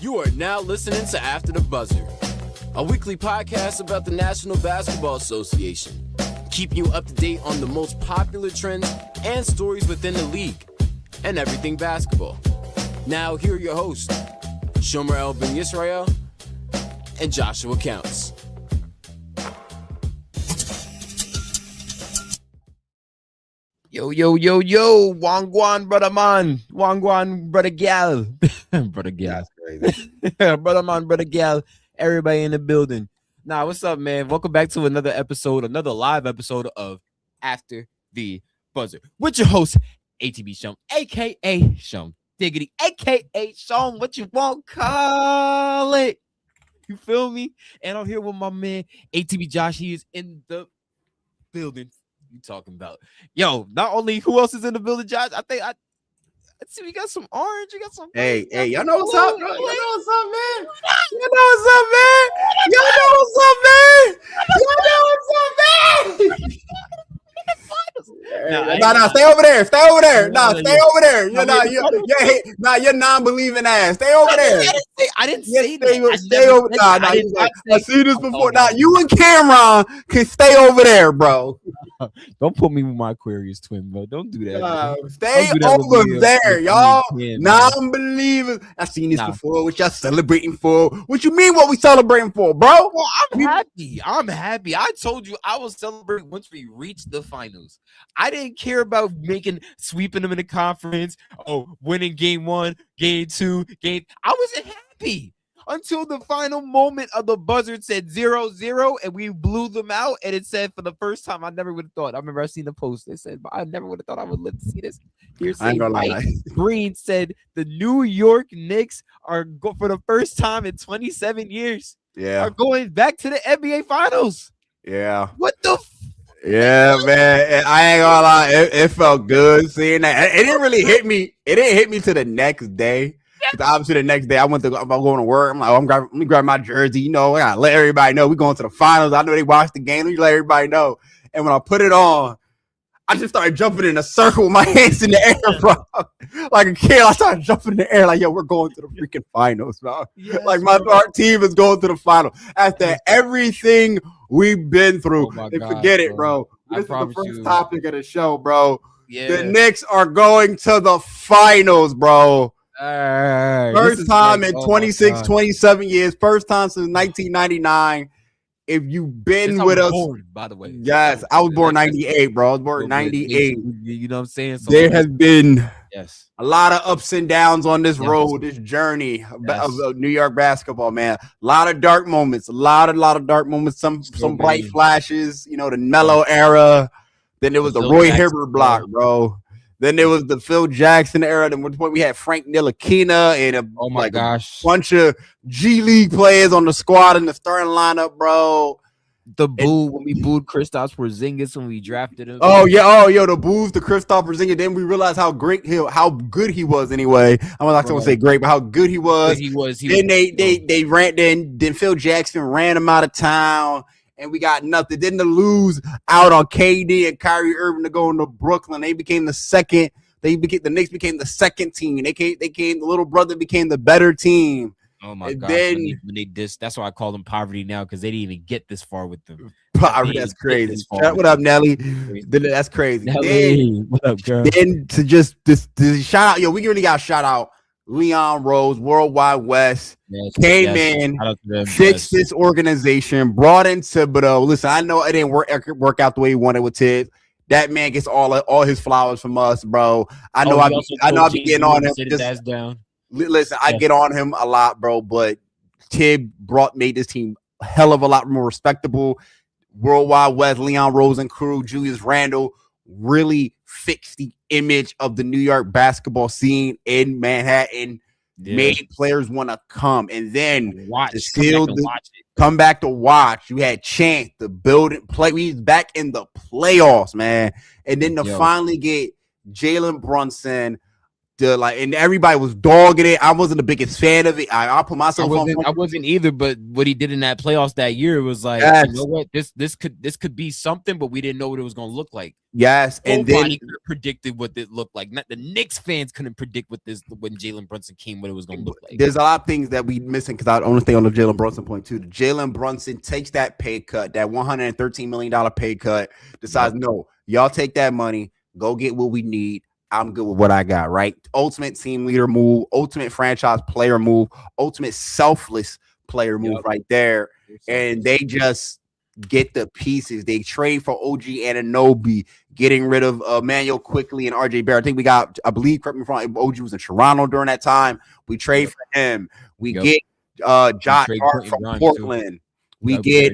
You are now listening to After the Buzzer, a weekly podcast about the National Basketball Association, keeping you up to date on the most popular trends and stories within the league and everything basketball. Now, here are your hosts, Shomer El Ben Yisrael and Joshua Counts. Yo, Wangwan, brother man. Wangwan, brother gal. Brother gal. That's crazy. Brother man, brother gal. Everybody in the building. Nah, what's up, man? Welcome back to another live episode of After the Buzzer. With your host, ATB Shum, a.k.a. Shum Diggity, a.k.a. Shum, what you want, call it. You feel me? And I'm here with my man, ATB Josh. He is in the building. You talking about? Yo, not only who else is in the building, Josh? I see we got some orange. You got some. Hey, y'all know what's up, bro? Y'all know what's up, man. Y'all know what's up, man. Y'all know what's up, man. Y'all know what's up, man. No, stay over there. Stay over there. No, stay over there. You're non-believing ass. Stay over there. I didn't say that. Stay over there. I see this before. Now, you and Cameron can stay over there, bro. Don't put me with my Aquarius twin, bro. Don't do that. Stay over there, y'all. Non-believers. I've seen this before. What y'all celebrating for? What you mean what we celebrating for, bro? Well, I'm happy. I told you I will celebrate once we reach the finals. I didn't care about sweeping them in the conference. Oh, winning game 1, game 2, I wasn't happy until the final moment of the buzzer said 0-0 and we blew them out. And it said for the first time, I never would have thought. I remember I seen the post. It said, but I never would have thought I would live to see this. Here's Green said the New York Knicks are for the first time in 27 years. Yeah, are going back to the NBA Finals. Yeah. What the? Yeah, man. I ain't gonna lie. It felt good seeing that. It didn't really hit me. It didn't hit me till the next day. Obviously, the next day I'm going to work. I'm like, let me grab my jersey. You know, I gotta let everybody know we're going to the finals. I know they watched the game. Let me let everybody know. And when I put it on, I just started jumping in a circle with my hands in the air, bro. Like a kid, I started jumping in the air, like, yo, we're going to the freaking finals, bro. Yes, like our team is going to the final after everything we've been through. Forget it, bro. This is the first topic of the show, bro. Yeah. The Knicks are going to the finals, bro. First time in 26, 27 years. First time since 1999. If you've been with us, by the way, yes, I was born 98, bro. I was born 98. You know what I'm saying? So there has been a lot of ups and downs on this road, this journey of New York basketball, man. A lot of dark moments, a lot of dark moments. Some bright flashes. You know, the Melo era. Then there was the Roy Hibbert block, bro. Then there was the Phil Jackson era. Then at one point we had Frank Ntilikina and a bunch of G League players on the squad in the starting lineup, bro. When we booed Kristaps Porzingis when we drafted him. The boos to Kristaps Porzingis. Then we realized how good he was. Anyway, I'm not going to say great, but how good he was. Then Phil Jackson ran him out of town. And we got nothing. Then to lose out on KD and Kyrie Irving to go into Brooklyn. They became the second. The Knicks became the second team. The little brother became the better team. Oh my god! When they that's why I call them poverty now, because they didn't even get this far with them. Poverty, that's crazy. What up, Nelly? That's crazy. Nelly, what up, girl? Then to just this shout out, we really got shout out. Leon Rose, Worldwide West, came in, fixed this organization, brought in Thibodeau. Listen, I know it didn't work out the way he wanted with Tibbs. That man gets all his flowers from us, bro. I know I'll be getting on him. Listen, I get on him a lot, bro, but Tibb made this team a hell of a lot more respectable. Worldwide West, Leon Rose and crew, Julius Randle really fixed the image of the New York basketball scene in Manhattan, made players want to come and then come back to watch. You had chance to build and play. We was back in the playoffs, man. And then to finally get Jalen Brunson, and everybody was dogging it. I wasn't the biggest fan of it. I put myself on. I wasn't either, but what he did in that playoffs that year was like, Yes. you know what, this could be something, but we didn't know what it was going to look like. Yes, and Nobody could have predicted what it looked like. Not the Knicks fans couldn't predict when Jalen Brunson came, what it was going to look like. There's a lot of things that we missing because I want to stay on the Jalen Brunson point too. Jalen Brunson takes that pay cut, that $113 million pay cut, decides, no, y'all take that money, go get what we need. I'm good with what I got, right? Ultimate team leader move, ultimate franchise player move, ultimate selfless player move right there. And they just get the pieces. They trade for OG Anunoby, getting rid of Emmanuel Quickly and RJ Barrett. I think we got, I believe, correct me if I'm wrong, OG was in Toronto during that time. We trade for him. We get Josh Hart from Portland. We get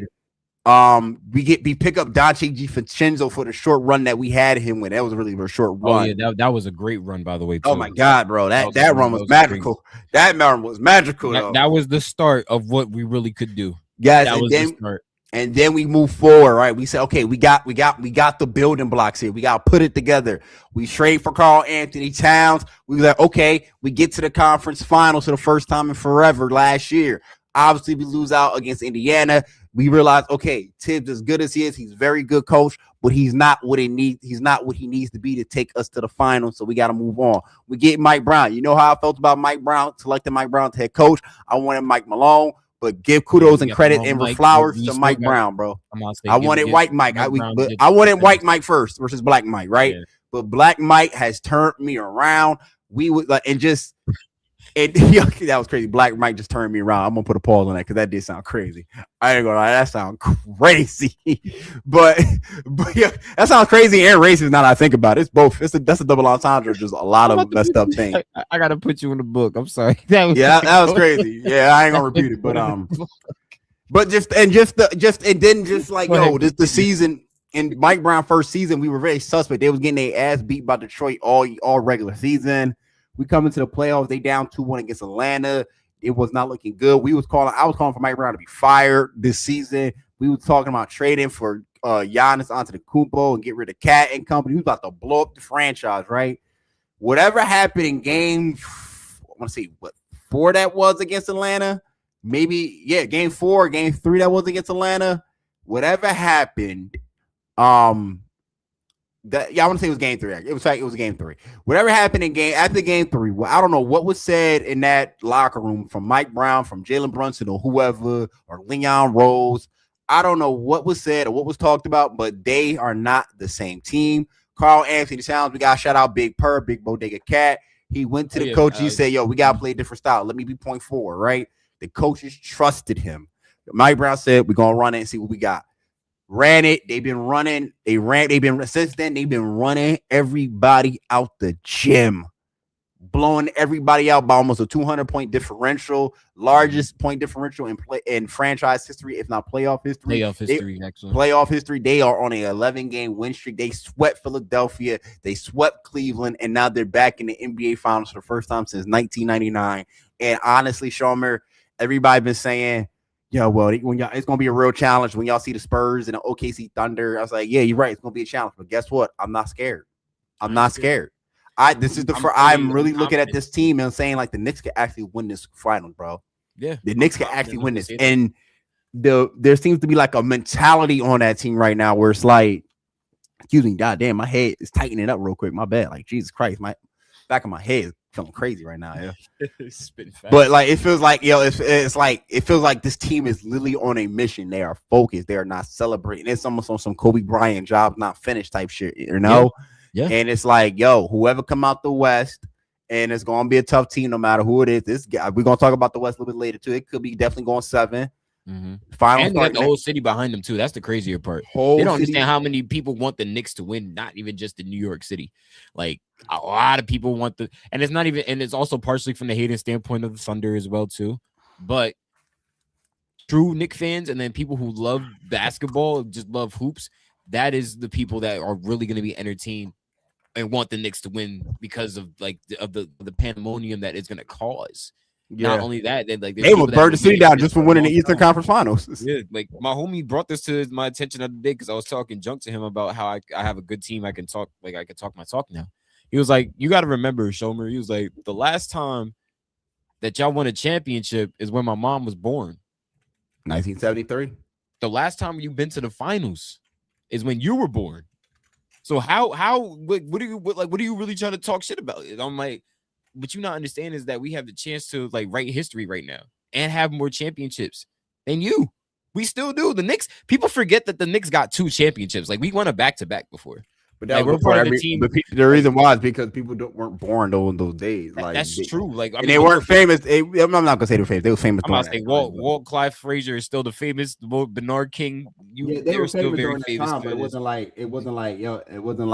we pick up Dante DiVincenzo for the short run that we had him with. That was really a short run. Oh yeah, that was a great run, by the way. Too. Oh my god, bro, that run was magical. Crazy. That run was magical. That was the start of what we really could do. Yes, that was the start. And then we move forward, right? We said, okay, we got the building blocks here. We got to put it together. We trade for Karl Anthony Towns. We were like, okay, we get to the conference finals for the first time in forever last year. Obviously, we lose out against Indiana. We realize, okay, Tibbs, as good as he is, he's a very good coach, but he's not what he needs. He's not what he needs to be to take us to the finals. So we got to move on. We get Mike Brown. You know how I felt about Mike Brown, selecting Mike Brown to head coach. I wanted Mike Malone, but give kudos and credit and flowers to Mike Brown, bro. I wanted white Mike. I wanted white Mike first versus black Mike, right? Yeah. But black Mike has turned me around. We would like and just. That was crazy. Black Mike just turned me around. I'm gonna put a pause on that because that did sound crazy. I ain't gonna lie, that sounds crazy. but yeah, that sounds crazy and racist now that I think about it. It's both. That's a double entendre. Just a lot of messed up things. I gotta put you in the book. I'm sorry. That was crazy. Yeah, I ain't gonna repeat it. But just like the season. In Mike Brown first season, we were very suspect. They was getting their ass beat by Detroit all regular season. We come into the playoffs, they down 2-1 against Atlanta. It was not looking good. I was calling for Mike Brown to be fired this season. We were talking about trading for Giannis Antetokounmpo and get rid of Cat and company. We was about to blow up the franchise, right? Whatever happened in game, I want to see what 4 that was against Atlanta. Maybe, game 4, game 3 that was against Atlanta. Whatever happened, I want to say it was game 3. It was game 3. Whatever happened after game 3, well, I don't know what was said in that locker room from Mike Brown, from Jalen Brunson, or whoever, or Leon Rose. I don't know what was said or what was talked about, but they are not the same team. Karl Anthony Towns, we got to shout out Big Purr, Big Bodega Cat. He went to the coach. He said, "Yo, we got to play a different style. Let me be point forward." Right? The coaches trusted him. Mike Brown said, "We're gonna run it and see what we got." Ran it. They've been running. Since then, they've been running everybody out the gym, blowing everybody out by almost a 200-point differential, largest point differential in franchise history, if not playoff history. Playoff history. They are on an 11-game win streak. They swept Philadelphia. They swept Cleveland, and now they're back in the NBA Finals for the first time since 1999. And honestly, Shomer, everybody been saying, yeah, well, it's gonna be a real challenge when y'all see the Spurs and the OKC Thunder. I was like, yeah, you're right, it's gonna be a challenge. But guess what? I'm not scared. I'm really looking at this team and saying like the Knicks can actually win this final, bro. Yeah, the Knicks can actually win this, and there seems to be like a mentality on that team right now where it's like, excuse me, goddamn, my head is tightening up real quick. My bad, like Jesus Christ, my back of my head is feeling crazy right now, yeah. But like it feels like it feels like this team is literally on a mission. They are focused. They are not celebrating. It's almost on some Kobe Bryant job not finished type shit, you know? Yeah. And it's like, yo, whoever come out the West, and it's gonna be a tough team no matter who it is. This guy, we're gonna talk about the West a little bit later too. It could be definitely going 7. Final, and they got the whole city behind them too. That's the crazier part. They don't understand how many people want the Knicks to win, not even just in New York City. Like a lot of people want and it's not even, and it's also partially from the hating standpoint of the Thunder as well too. But true Knicks fans and then people who love basketball, just love hoops, that is the people that are really going to be entertained and want the Knicks to win because of like the pandemonium that it's going to cause. Yeah. Not only that, they would burn the city down just for winning the Eastern Conference Finals. Yeah, like my homie brought this to my attention the other day because I was talking junk to him about how I have a good team. I can talk my talk now. He was like, you got to remember, Shomer. He was like, the last time that y'all won a championship is when my mom was born. 1973. The last time you've been to the finals is when you were born. So what are you really trying to talk shit about? I'm like, what you not understand is that we have the chance to like write history right now and have more championships than you. We still do. The Knicks, people forget that the Knicks got 2 championships. Like we won a back-to-back before. But that Like was we're before part of the team. the reason why is because people weren't born those days. Like That's true. Like I and mean, they weren't famous. I'm not gonna say they were famous. They were famous I'm during not that saying time. Walt Clive Frazier is still the famous Bernard King. Yeah, they They're were still famous very during that famous time, but to this. it wasn't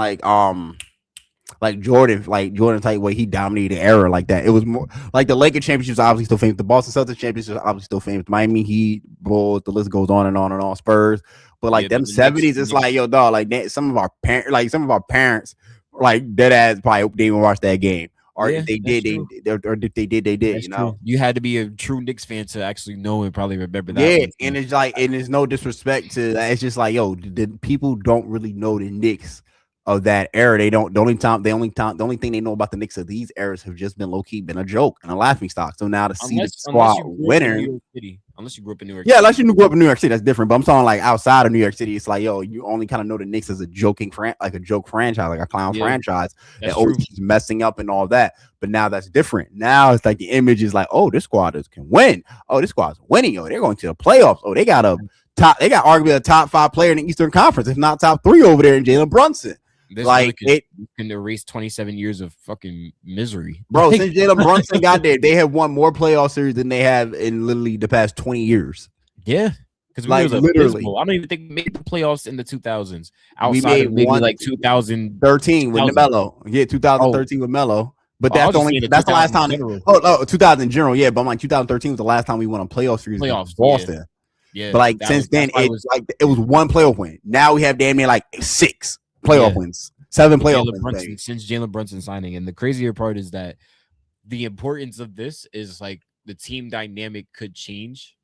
like Jordan type way he dominated the era like that. It was more like the Lakers championships obviously still famous. The Boston Celtics championships are obviously still famous. Miami Heat, Bulls, the list goes on and on and on. Spurs, but like them The Knicks, '70s, it's like yo dog, like some of our parents, like dead ass probably didn't even watch that game. Or yeah, if they that's did, true. they did. That's You know. true. You had to be a true Knicks fan to actually know and probably remember that Yeah, one. and it's like, and it's no disrespect to that. It's just like, yo, the people don't really know the Knicks of that era. They don't. The only thing they know about the Knicks of these eras have just been low key, been a joke and a laughing stock. So now to see the Unless squad you grew up in New winning, York City. Unless you grew up in New York yeah, City. unless you grew up in New York City, that's different. But I'm talking like outside of New York City, it's like, yo, you only kind of know the Knicks as a like a joke franchise, like a clown Yeah, franchise that that's always true. keeps messing up and all that. But now that's different. Now it's like the image is like, oh, this squad can win. Oh, this squad's winning. Oh, they're going to the playoffs. Oh, they got arguably a top 5 player in the Eastern Conference, if not top 3 over there in Jalen Brunson. This Like really can erase 27 years of fucking misery. bro, since Jalen Brunson got there, they have won more playoff series than they have in literally the past 20 years. Yeah, because we Like was literally. abysmal. I don't even think we made the playoffs in the 2000s We outside made of maybe one like 2000. 13 with 2000. Melo. Yeah, Oh, 2013 with Melo. But I was just saying the that's the last 2000 in time. general. 2000 in general, yeah. But I'm like 2013 was the last time we won a playoff series against Playoffs, yeah. Boston. Yeah, But like since then, that's why it was one playoff win. Now we have damn near like 6 playoff wins, 7 playoff wins. Baby. Since Jalen Brunson signing. And the crazier part is that the importance of this is like the team dynamic could change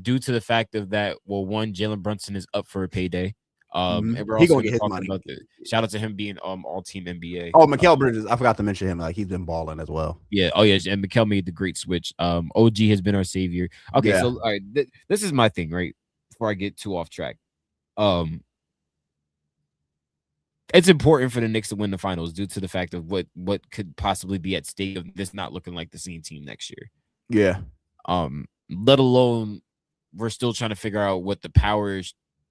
due to the fact of that. Well, one, Jalen Brunson is up for a payday. And we're He also gonna going get to his talk money. about the shout out to him being all team NBA. Oh, Mikal Bridges, I forgot to mention him. Like he's been balling as well. Yeah. Oh yeah. And Mikal made the great switch. OG has been our savior. Okay, Yeah. so all right, this is my thing, right? Before I get too off track. It's important for the Knicks to win the finals due to the fact of what could possibly be at stake of this not looking like the same team next year. Yeah. Let alone we're still trying to figure out what the power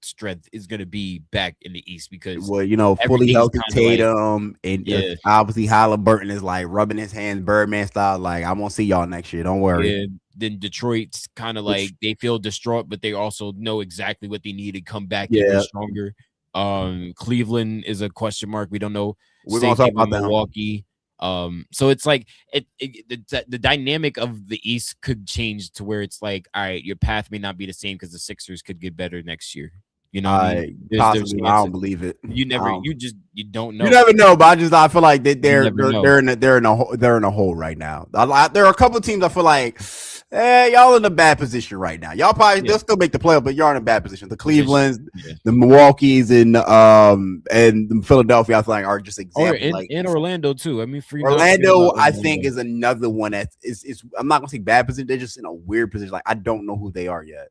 strength is going to be back in the East because fully healthy Tatum like, and obviously Halliburton is like rubbing his hands Birdman style. Like I'm gonna see y'all next year. Don't worry. Yeah. Then Detroit's kind of like they feel distraught, but they also know exactly what they need to come back even stronger. Cleveland is a question mark. We don't know. We're gonna talk about Milwaukee. So it's like the dynamic of the East could change to where it's like, all right, your path may not be the same because the Sixers could get better next year. You know, what I mean? Possibly. I don't believe it. You don't know. You never know, but I feel like they're in a hole right now. There are a couple of teams I feel like, y'all in a bad position right now. Y'all probably they'll still make the playoff, but y'all in a bad position. The Clevelands, the Milwaukee's, and the Philadelphia, I feel like are just examples. In Orlando too. I mean, Orlando, I think is another one that is. I'm not gonna say bad position. They're just in a weird position. Like I don't know who they are yet.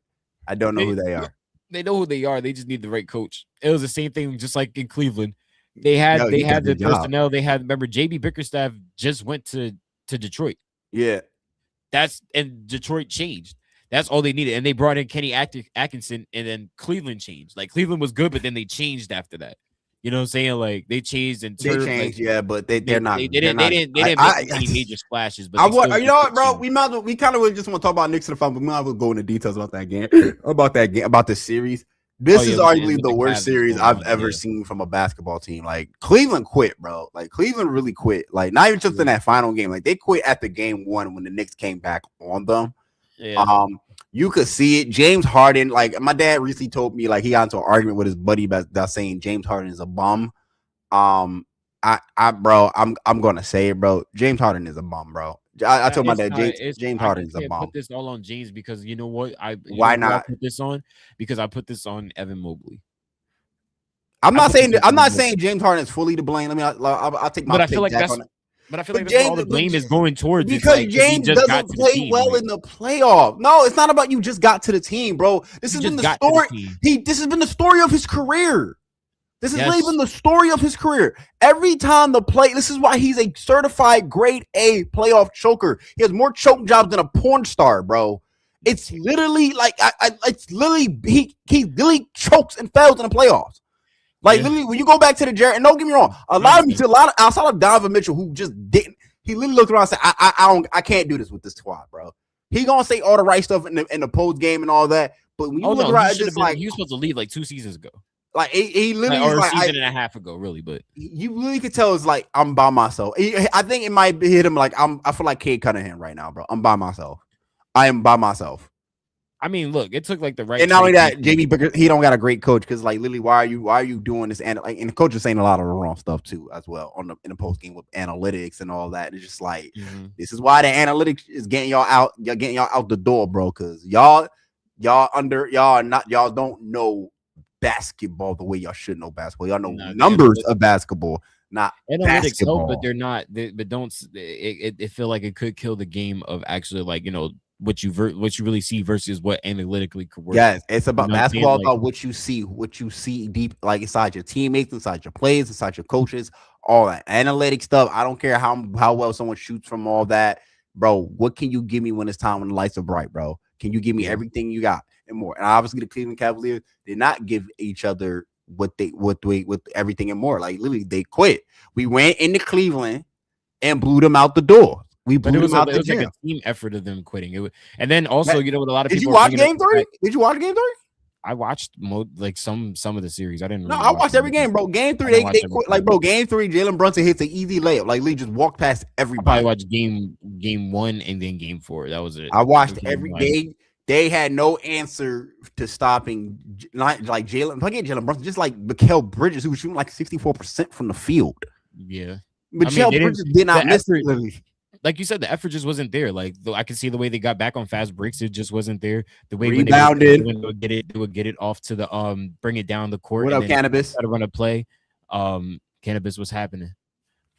I don't know who they are. They know who they are. They just need the right coach. It was the same thing, just like in Cleveland. They had the personnel. They had remember JB Bickerstaff just went to Detroit. Yeah, and Detroit changed. That's all they needed, and they brought in Kenny Atkinson, and then Cleveland changed. Like Cleveland was good, but then they changed after that. You know what I'm saying? Like they changed and but they're not. They didn't make any major splashes. But you know what, bro? We kind of just want to talk about Knicks in the final, but we might as well go into details about that game, about the series. This is arguably the worst series I've ever seen from a basketball team. Like Cleveland quit, bro. Like Cleveland really quit. Like not even just in that final game. Like they quit at the game 1 when the Knicks came back on them. Yeah. You could see it. James Harden, like my dad recently told me, like he got into an argument with his buddy about saying James Harden is a bum. I'm gonna say it, bro. James Harden is a bum, bro. I told my dad James Harden is a bum. Put this all on James because you know what? Why not? I put this on because I put this on Evan Mobley. I'm not saying James Harden is fully to blame. I'll take my take back on it. But I feel like that's all the blame is going towards. Because James doesn't play well in the playoff. No, it's not about you just got to the team, bro. This has been the story. This has been the story of his career. This has really been the story of his career. Every time this is why he's a certified grade A playoff choker. He has more choke jobs than a porn star, bro. It's literally like he literally chokes and fails in the playoffs. Like literally, when you go back to the Jared, and don't get me wrong, a lot of outside of Donovan Mitchell who just didn't. He literally looked around and said, "I can't do this with this squad, bro." He gonna say all the right stuff in the post game and all that, but when you look around, it's just like he was supposed to leave like 2 seasons ago. Like he literally or a season and a half ago, really. But you really could tell it's like I'm by myself. I think it might hit him like I feel like Cade Cunningham right now, bro. I'm by myself. I am by myself. I mean, look, it took like the right. And not only that, JB Booker, he don't got a great coach because like literally, why are you doing this? And like, and the coach is saying a lot of the wrong stuff too, as well in the post game with analytics and all that. It's just like this is why the analytics is getting y'all out the door, bro. Because y'all don't know basketball the way y'all should know basketball. Y'all know numbers of basketball, not analytics basketball. Help, but they're not. But don't. It feel like it could kill the game of actually like what you really see versus what analytically could work. Yes, it's about basketball, about what you see deep, like inside your teammates, inside your players, inside your coaches, all that analytic stuff. I don't care how well someone shoots from all that, bro. What can you give me when it's time when the lights are bright, bro? Can you give me everything you got and more? And obviously, the Cleveland Cavaliers did not give each other with everything and more. Like literally, they quit. We went into Cleveland and blew them out the door. We blew them out the gym. Like a team effort of them quitting. And then also, what a lot of people. Did you watch Game 3? Did you watch Game 3? I watched some of the series. I didn't. No, I watched every game, bro. Game 3, they quit. Like, bro, Game 3, Jalen Brunson hits an easy layup. Like, Lee just walked past everybody. I watched game 1 and then Game 4. That was it. I watched every game. They had no answer to stopping like Jalen. Forget Jalen Brunson, just like Mikal Bridges, who was shooting like 64% from the field. Yeah, Mikal Bridges did not miss it. Like you said, the effort just wasn't there. Like I can see the way they got back on fast breaks, it just wasn't there. The way rebounded, when they would get it off to the bring it down the court. What up, Cannabis? Try to run a play. Cannabis was happening,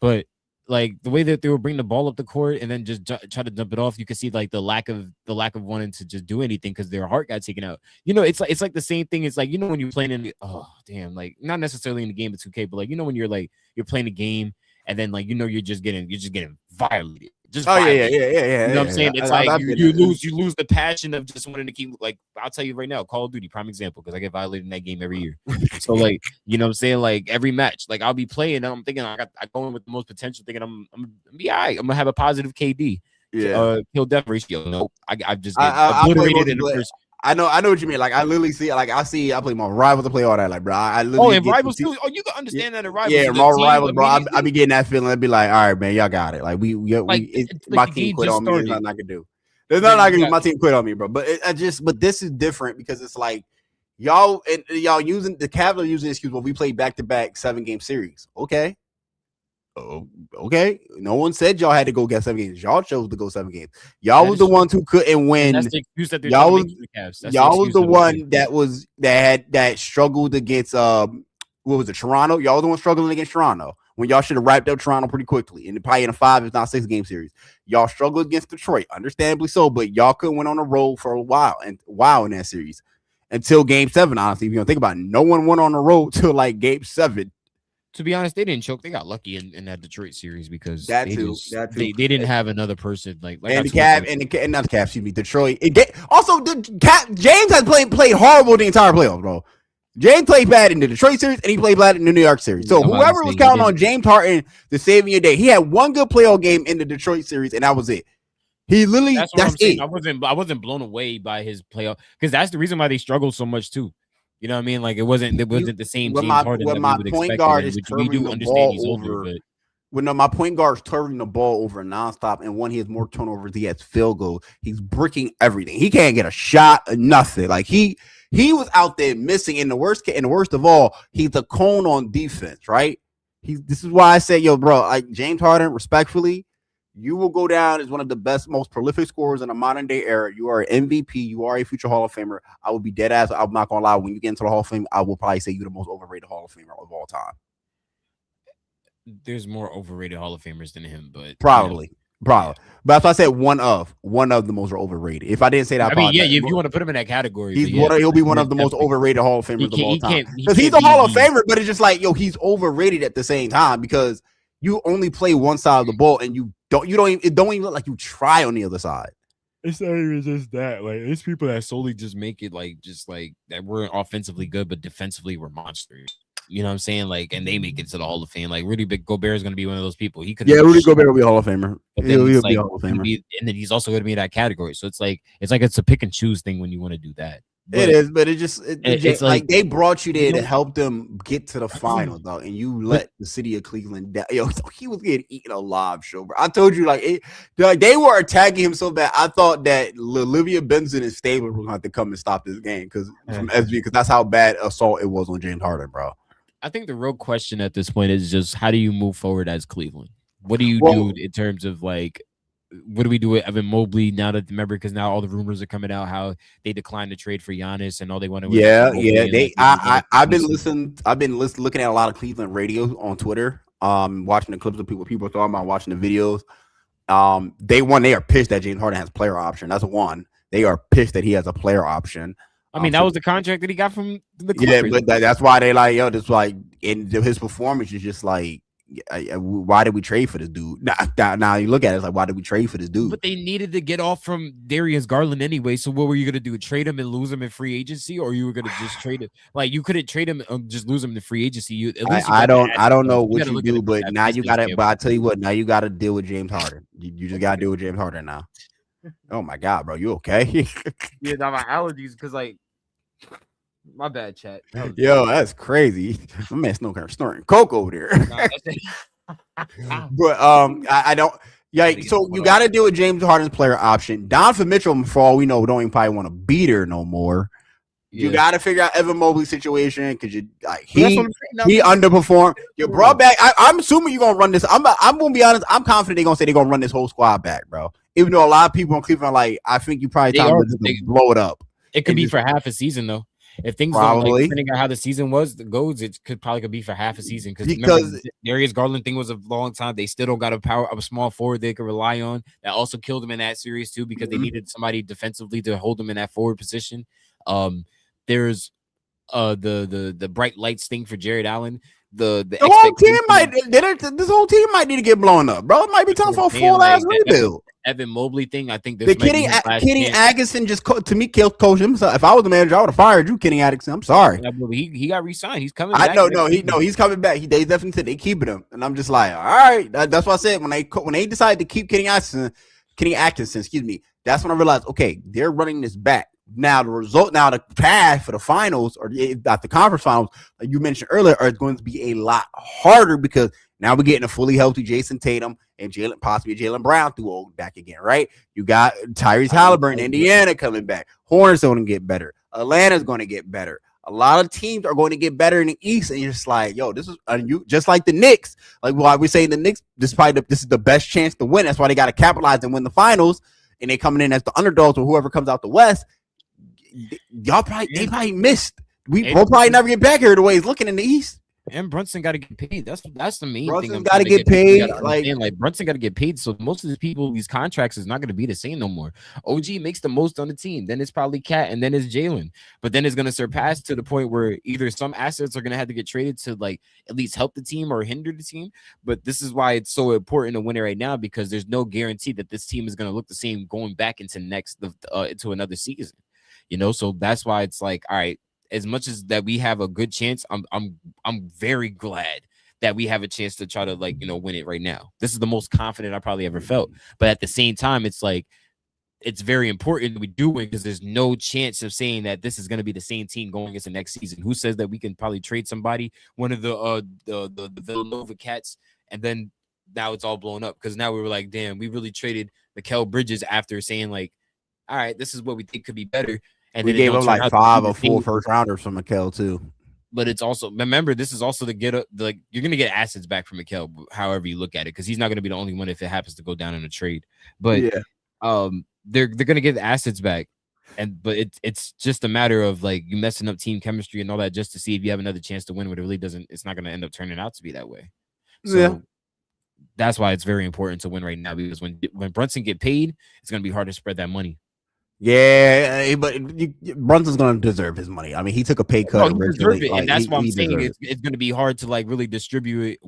but like the way that they would bring the ball up the court and then just try to dump it off, you could see like the lack of wanting to just do anything because their heart got taken out. It's like the same thing. It's like when you're playing like not necessarily in the game of 2K, but like when you're playing a game. And then, like you're just getting violated. Violated. Yeah. You know what I'm saying? It's like you lose the passion of just wanting to keep. Like I'll tell you right now, Call of Duty, prime example, because I get violated in that game every year. So like what I'm saying, like every match, like I'll be playing, and I'm thinking I go in with the most potential, thinking I'm gonna be all right. I'm gonna have a positive KD. Yeah. Kill death ratio. No, I just get obliterated in the first. I know what you mean. Like I literally see, like I play my rivals to play all that. Like, bro, I literally. And rivals too. You can understand that in rivals. Yeah, my rivals, bro. I be getting that feeling. I'd be like, all right, man, y'all got it. Like my team quit on me. There's nothing I can do. There's nothing I can do. My team quit on me, bro. But but this is different because it's like y'all using the Cavaliers using the excuse. Well, we played back-to-back 7-game series. Okay. Oh, okay. No one said y'all had to go get 7 games. Y'all chose to go 7 games. Y'all was the ones who couldn't win. Y'all was the one that struggled against what was it, Toronto? Y'all was the one struggling against Toronto when y'all should have wrapped up Toronto pretty quickly. And probably in a 5, if not 6-game series. Y'all struggled against Detroit, understandably so, but y'all couldn't win on the road for a while in that series. Until Game 7, honestly, if you don't think about it. No one went on the road till like Game 7 To be honest, they didn't choke. They got lucky in that Detroit series because they didn't have another person like and the Cavs and not the Cavs. Excuse me, Detroit. James has played horrible the entire playoffs, bro. James played bad in the Detroit series and he played bad in the New York series. So whoever was counting on James Harden to save your day, he had one good playoff game in the Detroit series and that was it. He literally that's it. I wasn't blown away by his playoff because that's the reason why they struggled so much too. You know what I mean? Like it wasn't the same James Harden that we would point guard is we do understand he's older, but my point guard is turning the ball over nonstop, and when he has more turnovers, he has field goals. He's bricking everything. He can't get a shot or nothing. Like he was out there missing. In the worst of all, he's a cone on defense, right? This is why I said, yo, bro, like James Harden, respectfully, You will go down as one of the best, most prolific scorers in the modern day era. You are an MVP. You are a future Hall of Famer. I will be dead ass. I'm not gonna lie. When you get into the Hall of Fame, I will probably say you're the most overrated Hall of Famer of all time. There's more overrated Hall of Famers than him, but Probably. yeah. But that's why I said one of the most overrated. If I didn't say that, I mean, yeah, if you want to put him in that category, he'll be one of the most overrated Hall of Famers of all time. Because he's a Hall of Famer, but it's just like, yo, he's overrated at the same time because you only play one side of the ball and it don't even look like you try on the other side. It's not even just that. Like, it's people that solely just make it like that weren't offensively good, but defensively were monsters. You know what I'm saying? Like, and they make it to the Hall of Fame. Like, Rudy Gobert is going to be one of those people. He could. Yeah, Rudy Gobert will be a Hall of Famer. He'll be a Hall of Famer. And then he's also going to be in that category. So it's a pick and choose thing when you want to do that. But it is, but it's like they brought you there to help them get to the final, though, and you let the city of Cleveland down. Yo, he was getting eaten alive, show, bro. I told you, like they were attacking him so bad. I thought that Olivia Benson and Stabler were going to have to come and stop this game because that's how bad assault it was on James Harden, bro. I think the real question at this point is just how do you move forward as Cleveland? What do you do in terms of like, what do we do with Evan Mobley now that because now all the rumors are coming out how they declined to trade for Giannis and all they want to I've been looking at a lot of Cleveland radio on Twitter, watching the clips of people are talking about, watching the videos. They are pissed that James Harden has player option. That's one. They are pissed that he has a player option. I mean, that was the contract that he got from the Clippers. Yeah, but that's why they like, yo, this like in his performance is just like, why did we trade for this dude? Now you look at it, it's like, why did we trade for this dude? But they needed to get off from Darius Garland anyway. So what were you gonna do? Trade him and lose him in free agency, or you were gonna just trade him? Like, you couldn't trade him and just lose him in free agency. I don't know what you do, but now you got to. But I tell you what, now you got to deal with James Harden. You just got to deal with James Harden now. Oh my God, bro, you okay? Yeah, now my allergies, because like. My bad, chat. Yo, that's crazy. My man snorting coke over there. But I don't. Yeah, so you got to deal with James Harden's player option. Donovan Mitchell, for all we know, don't even probably want to beat her no more. Yeah. You got to figure out Evan Mobley's situation because he underperformed. You brought back. I'm assuming you're gonna run this. I'm gonna be honest. I'm confident they're gonna say they're gonna run this whole squad back, bro. Even though a lot of people in Cleveland are like, I think you probably time to blow it up. It could be for half a season though. If things don't, like, depending on how the season goes, it could be for half a season because Darius Garland thing was a long time. They still don't got a small forward they could rely on. That also killed them in that series too because they needed somebody defensively to hold them in that forward position. There's the bright lights thing for Jared Allen. The whole team this whole team might need to get blown up, bro. It might be time for a full ass rebuild. Evan Mobley thing, I think this Kenny Atkinson just to me coach himself. If I was the manager, I would have fired you, Kenny Atkinson. I'm sorry. He got re-signed. He's coming back. He's coming back. They definitely said they keeping him, and I'm just like, all right. That's what I said when they decided to keep Kenny Atkinson. Excuse me. That's when I realized, okay, they're running this back. Now the path for the finals or at the conference finals, like you mentioned earlier, are going to be a lot harder because now we're getting a fully healthy Jason Tatum and possibly Jaylen Brown back again, right? You got Tyrese Halliburton, Indiana coming back. Hornets are going to get better. Atlanta's going to get better. A lot of teams are going to get better in the East, and you're just like, yo, this is just like the Knicks. Like why we saying the Knicks, despite this is the best chance to win. That's why they got to capitalize and win the finals, and they coming in as the underdogs or whoever comes out the West. They probably missed. We'll probably never get back here the way he's looking in the East. And Brunson got to get paid. That's the main thing. Brunson got to get paid. Like Brunson got to get paid. So most of these people, these contracts is not going to be the same no more. OG makes the most on the team. Then it's probably Cat, and then it's Jalen. But then it's going to surpass to the point where either some assets are going to have to get traded to like at least help the team or hinder the team. But this is why it's so important to win it right now because there's no guarantee that this team is going to look the same going back into into another season. You know, so that's why it's like, all right, as much as that we have a good chance, I'm very glad that we have a chance to try to win it right now. This is the most confident I probably ever felt. But at the same time, it's like it's very important we do win because there's no chance of saying that this is going to be the same team going into next season. Who says that we can probably trade somebody, one of the Villanova Cats, and then now it's all blown up because now we were like, damn, we really traded Mikal Bridges after saying like, all right, this is what we think could be better. And we then gave him like 5 or 4 first rounders from Mikal too. but it's also, remember, this is also to get like you're gonna get assets back from Mikal, however you look at it, because he's not gonna be the only one if it happens to go down in a trade. But Yeah. they're gonna get assets back, but it's just a matter of like you messing up team chemistry and all that just to see if you have another chance to win. But it really doesn't. It's not gonna end up turning out to be that way. So that's why it's very important to win right now, because when Brunson get paid, it's gonna be hard to spread that money. Yeah, but Brunson's gonna deserve his money. I mean, he took a pay cut originally, and that's why I'm saying it's gonna be hard to like really distribute it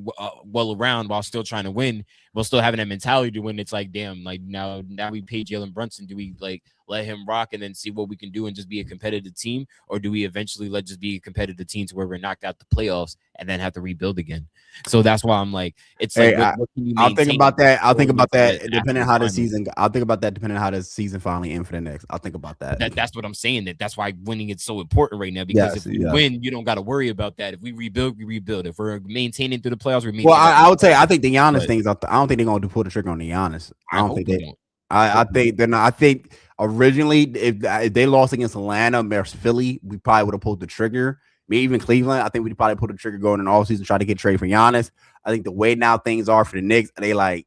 well around while still trying to win, while still having that mentality to win. It's like, damn, like now we pay Jalen Brunson. Do we like let him rock and then see what we can do and just be a competitive team, or do we eventually let just be a competitive team to where we're knocked out the playoffs and then have to rebuild again? So that's why I'm like, it's like, I'll think about that. I'll think about that depending on how the season. I'll think about that depending on how the season finally ends for the Knicks. I'll think about that. That's what I'm saying. That's why winning is so important right now, because if we win, you don't got to worry about that. If we rebuild, we rebuild. If we're maintaining through the playoffs, we're maintaining. Well, I would say I think the Giannis things. I don't think they're going to pull the trigger on the Giannis. I don't think they. I think they're not. I think originally, if they lost against Atlanta or Philly, we probably would have pulled the trigger. Maybe even Cleveland, I think we'd probably pull the trigger going in the offseason, try to get trade for Giannis. I think the way now things are for the Knicks, they like,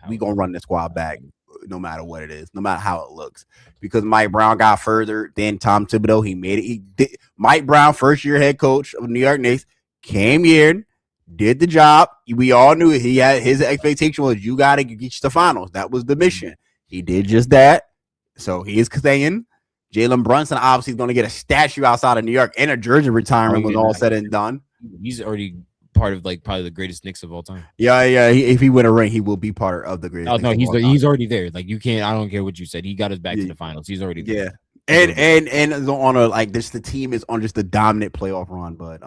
we gonna run the squad back no matter what it is, no matter how it looks. Because Mike Brown got further than Tom Thibodeau. He made it. Mike Brown, first year head coach of the New York Knicks, came here, did the job. We all knew it. He had his expectation was you got to get you to the finals. That was the mission. He did just that. So he is saying Jalen Brunson obviously is going to get a statue outside of New York and a jersey retirement when all said and done. He's already part of like probably the greatest Knicks of all time. Yeah. If he win a ring, he will be part of the greatest. Oh no, he's already there. Like you can't. I don't care what you said. He got us back to the finals. He's already there. Yeah. And on a like this, the team is on just a dominant playoff run. But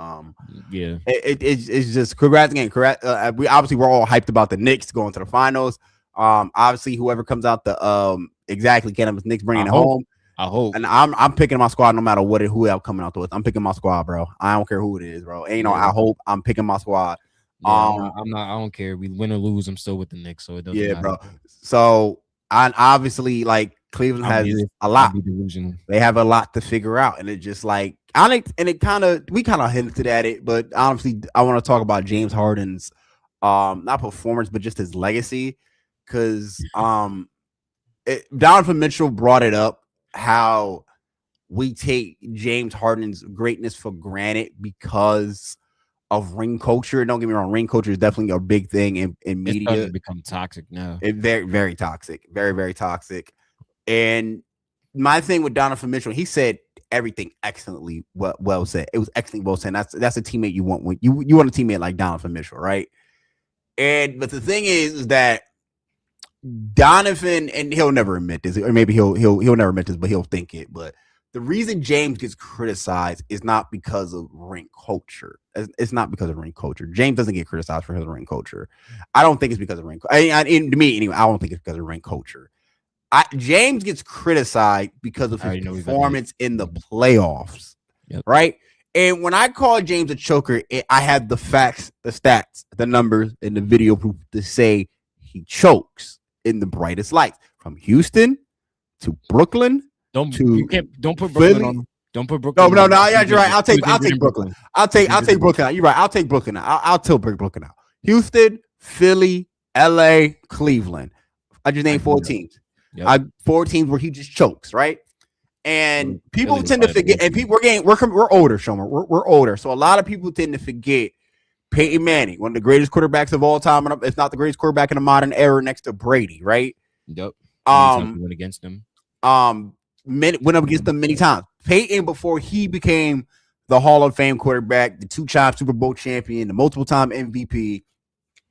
it's just congrats again. We obviously we're all hyped about the Knicks going to the finals. Obviously whoever comes out the exactly cannabis Knicks bringing it home. I hope. And I'm picking my squad no matter what who else coming out with. I'm picking my squad, bro. I don't care who it is, bro. And, you know, I hope I'm picking my squad. Yeah, I'm not. I don't care. We win or lose, I'm still with the Knicks, so it doesn't matter. Bro. So I obviously like Cleveland has a lot. They have a lot to figure out, and it just like we kind of hinted at it, but honestly, I want to talk about James Harden's not performance, but just his legacy, because Donovan Mitchell brought it up how we take James Harden's greatness for granted because of ring culture. Don't get me wrong, ring culture is definitely a big thing in media. It's starting to become toxic now. It's very, very toxic. Very, very toxic. And my thing with Donovan Mitchell, he said everything excellently well said. It was excellently well said. That's a teammate you want when you want a teammate like Donovan Mitchell, right? But the thing is that Donovan, and he'll never admit this, or maybe he'll never admit this, but he'll think it. But the reason James gets criticized is not because of ring culture. It's not because of ring culture. James doesn't get criticized for his ring culture. I don't think it's because of ring culture. To me, anyway, I don't think it's because of ring culture. James gets criticized because of his performance in the playoffs, right? And when I call James a choker, I have the facts, the stats, the numbers, and the video proof to say he chokes in the brightest lights, from Houston to Brooklyn. Don't put Brooklyn on. Don't put Brooklyn. No. Yeah, you're right. I'll take Brooklyn. I'll take Brooklyn out. You're right. I'll take Brooklyn out. I'll take Brooklyn out. Houston, Philly, LA, Cleveland. I just named 4 teams. 4 teams where he just chokes, right? And people tend to forget. And people we're older, Shomer. We're older, so a lot of people tend to forget Peyton Manning, one of the greatest quarterbacks of all time, if not the greatest quarterback in the modern era, next to Brady, right? Yep. Went against him. Went up against them many times. Peyton, before he became the Hall of Fame quarterback, the 2-time Super Bowl champion, the multiple-time MVP.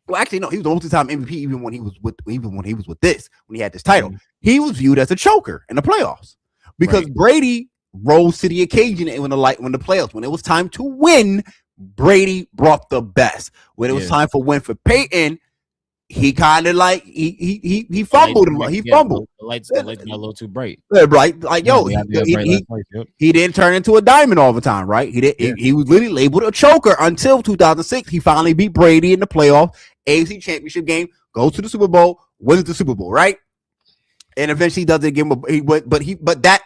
Well, actually, no, he was the multiple-time MVP even when he was with this, when he had this title. He was viewed as a choker in the playoffs because Brady rose to the occasion when the playoffs, when it was time to win. Brady brought the best. When it was time for win for Peyton, he kind of like he fumbled him. He fumbled. The lights got a little too bright. Right, like he didn't turn into a diamond all the time. Right, he did. He was literally labeled a choker until 2006. He finally beat Brady in the playoff, AFC Championship game, goes to the Super Bowl, wins the Super Bowl. Right, and eventually doesn't give him.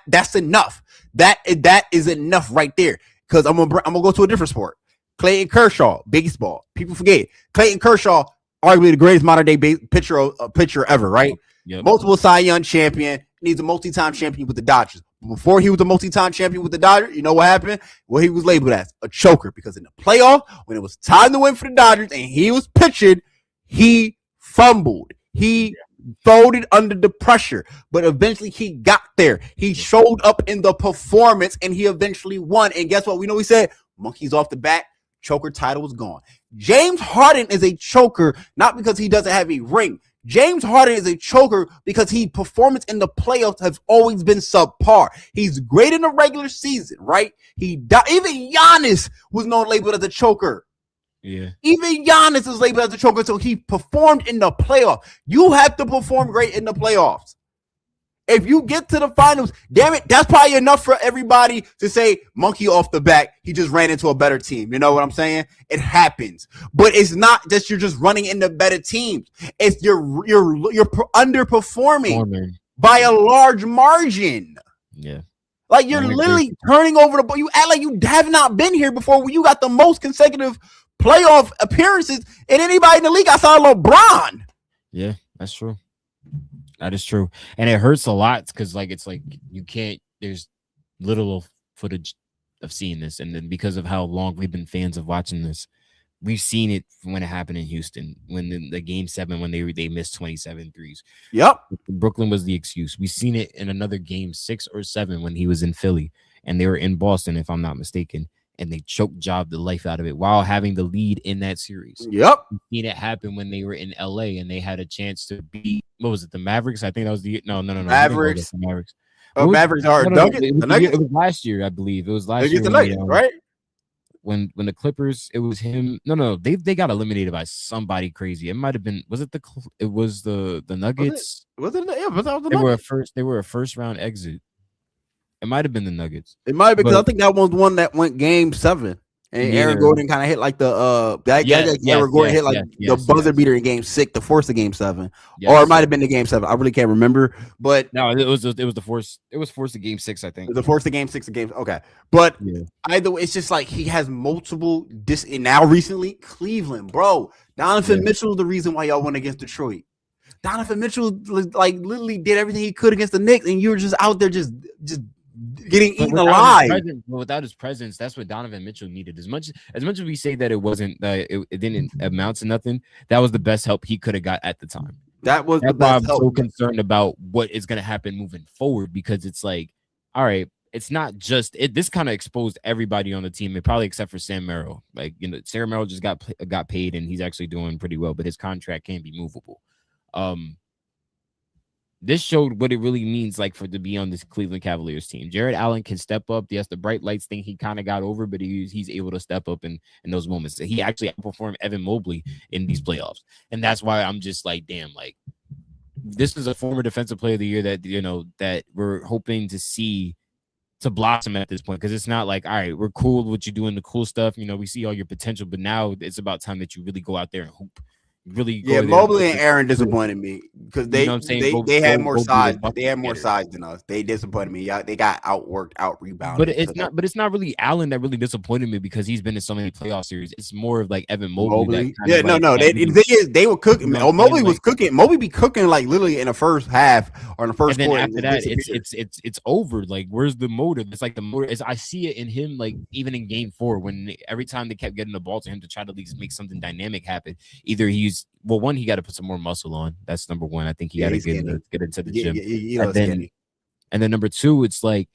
That's enough. That is enough right there. because I'm gonna go to a different sport. Clayton Kershaw, baseball. People forget Clayton Kershaw, arguably the greatest modern day pitcher ever, right? Yep. Multiple Cy Young champion. He's a multi-time champion with the Dodgers. Before he was a multi-time champion with the Dodgers, you know what happened? Well, he was labeled as a choker because in the playoff, when it was time to win for the Dodgers and he was pitching, he fumbled. He folded under the pressure, but eventually he got there. He showed up in the performance and he eventually won. And guess what? We know he said, monkeys off the bat, choker title was gone. James Harden is a choker, not because he doesn't have a ring. James Harden is a choker because he performance in the playoffs has always been subpar. He's great in the regular season, right? Even Giannis was known labeled as a choker. Yeah. Even Giannis is labeled as a choker, so he performed in the playoffs. You have to perform great in the playoffs. If you get to the finals, damn it, that's probably enough for everybody to say monkey off the back. He just ran into a better team. You know what I'm saying? It happens, but it's not just you're just running into better teams. It's you're underperforming by a large margin. Yeah, like you're literally turning over the ball. You act like you have not been here before. When you got the most consecutive playoff appearances in anybody in the league outside of LeBron. Yeah, that's true. That is true. And it hurts a lot because it's like you can't, there's little footage of seeing this. And then because of how long we've been fans of watching this, we've seen it when it happened in Houston, when the game 7, when they missed 27 threes. Yep. Brooklyn was the excuse. We've seen it in another game 6 or 7 when he was in Philly and they were in Boston, if I'm not mistaken. And they choke jobbed the life out of it while having the lead in that series. Yep. We've seen it happen when they were in LA and they had a chance to beat, what was it, the Mavericks? I think that was no. Mavericks. Mavericks. Oh, Mavericks are Nuggets. It was last year, I believe. It was last year. The Nuggets, right? When the Clippers, it was him. No, they got eliminated by somebody crazy. It might have been. Was it the Nuggets? Was it? Yeah, but that was the Nuggets. They were a first round exit. It might have been the Nuggets. It might have been because I think that was one that went game 7. And Aaron Gordon kind of hit like the Aaron Gordon hit like the buzzer beater in game 6 to force the game 7. Or it might have been the game 7. I really can't remember. But no, it was the force. It was forced to game 6, I think. The force to game 6 of games. Okay. But either way, it's just like he has multiple and now recently Cleveland, bro. Donovan Mitchell is the reason why y'all went against Detroit. Donovan Mitchell like literally did everything he could against the Knicks, and you were just out there just getting eaten alive. Without his presence, that's what Donovan Mitchell needed. As much as we say that it wasn't, it didn't amount to nothing. That was the best help he could have got at the time. That's why I'm so concerned about what is going to happen moving forward, because it's like, all right, it's not just it. This kind of exposed everybody on the team, probably except for Sam Merrill. Like, Sam Merrill just got paid and he's actually doing pretty well, but his contract can be movable. This showed what it really means to be on this Cleveland Cavaliers team. Jared Allen can step up. Yes, the bright lights thing he kind of got over, but he's able to step up in those moments. He actually outperformed Evan Mobley in these playoffs. And that's why I'm just like, damn, like this is a former defensive player of the year that, that we're hoping to see to blossom at this point. Because it's not like, all right, we're cool with you doing the cool stuff. We see all your potential, but now it's about time that you really go out there and hoop. Really, Mobley and Aaron disappointed me because they had more size. They had more size than us. They disappointed me. They got outworked, out rebounded. But it's not really Allen that really disappointed me because he's been in so many playoff series. It's more of like Evan Mobley. They were cooking. Mobley was cooking. Mobley be cooking like literally in the first half or in the first quarter. After that, it's over. Like, where's the motive? It's like the motive. I see it in him. Like even in game 4, when every time they kept getting the ball to him to try to at least make something dynamic happen. Either he got to put some more muscle on. That's number 1. I think he got to get into the gym. And then number 2, it's like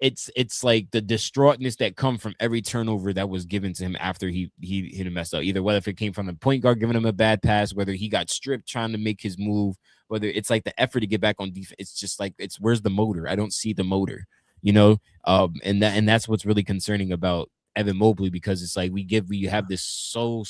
like the distraughtness that come from every turnover that was given to him after he hit a mess up. Either whether if it came from the point guard giving him a bad pass, whether he got stripped trying to make his move, whether it's like the effort to get back on defense. It's just like where's the motor? I don't see the motor, and that's what's really concerning about Evan Mobley, because it's like we have this so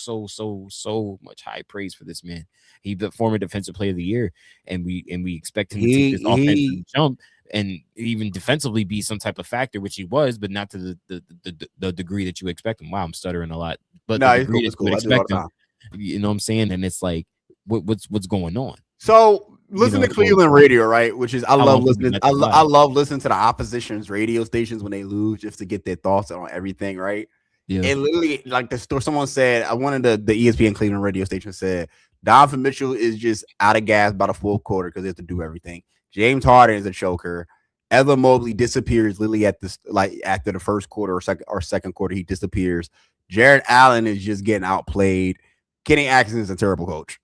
much high praise for this man. He's the former defensive player of the year, and we expect him to take this offensive jump and even defensively be some type of factor, which he was, but not to the degree that you expect him. Wow, I'm stuttering a lot, but the degree that you would expect him, you know what I'm saying? And it's like, what's going on? So listen to Cleveland radio, right? Which is I love listening. I love listening to the opposition's radio stations when they lose, just to get their thoughts on everything, right? Yeah. And literally, like the store, someone said, I wanted the ESPN Cleveland radio station said, Donovan Mitchell is just out of gas by the fourth quarter because they have to do everything. James Harden is a choker. Evan Mobley disappears literally at this, like after the first quarter or second quarter, he disappears. Jared Allen is just getting outplayed. Kenny Atkinson is a terrible coach.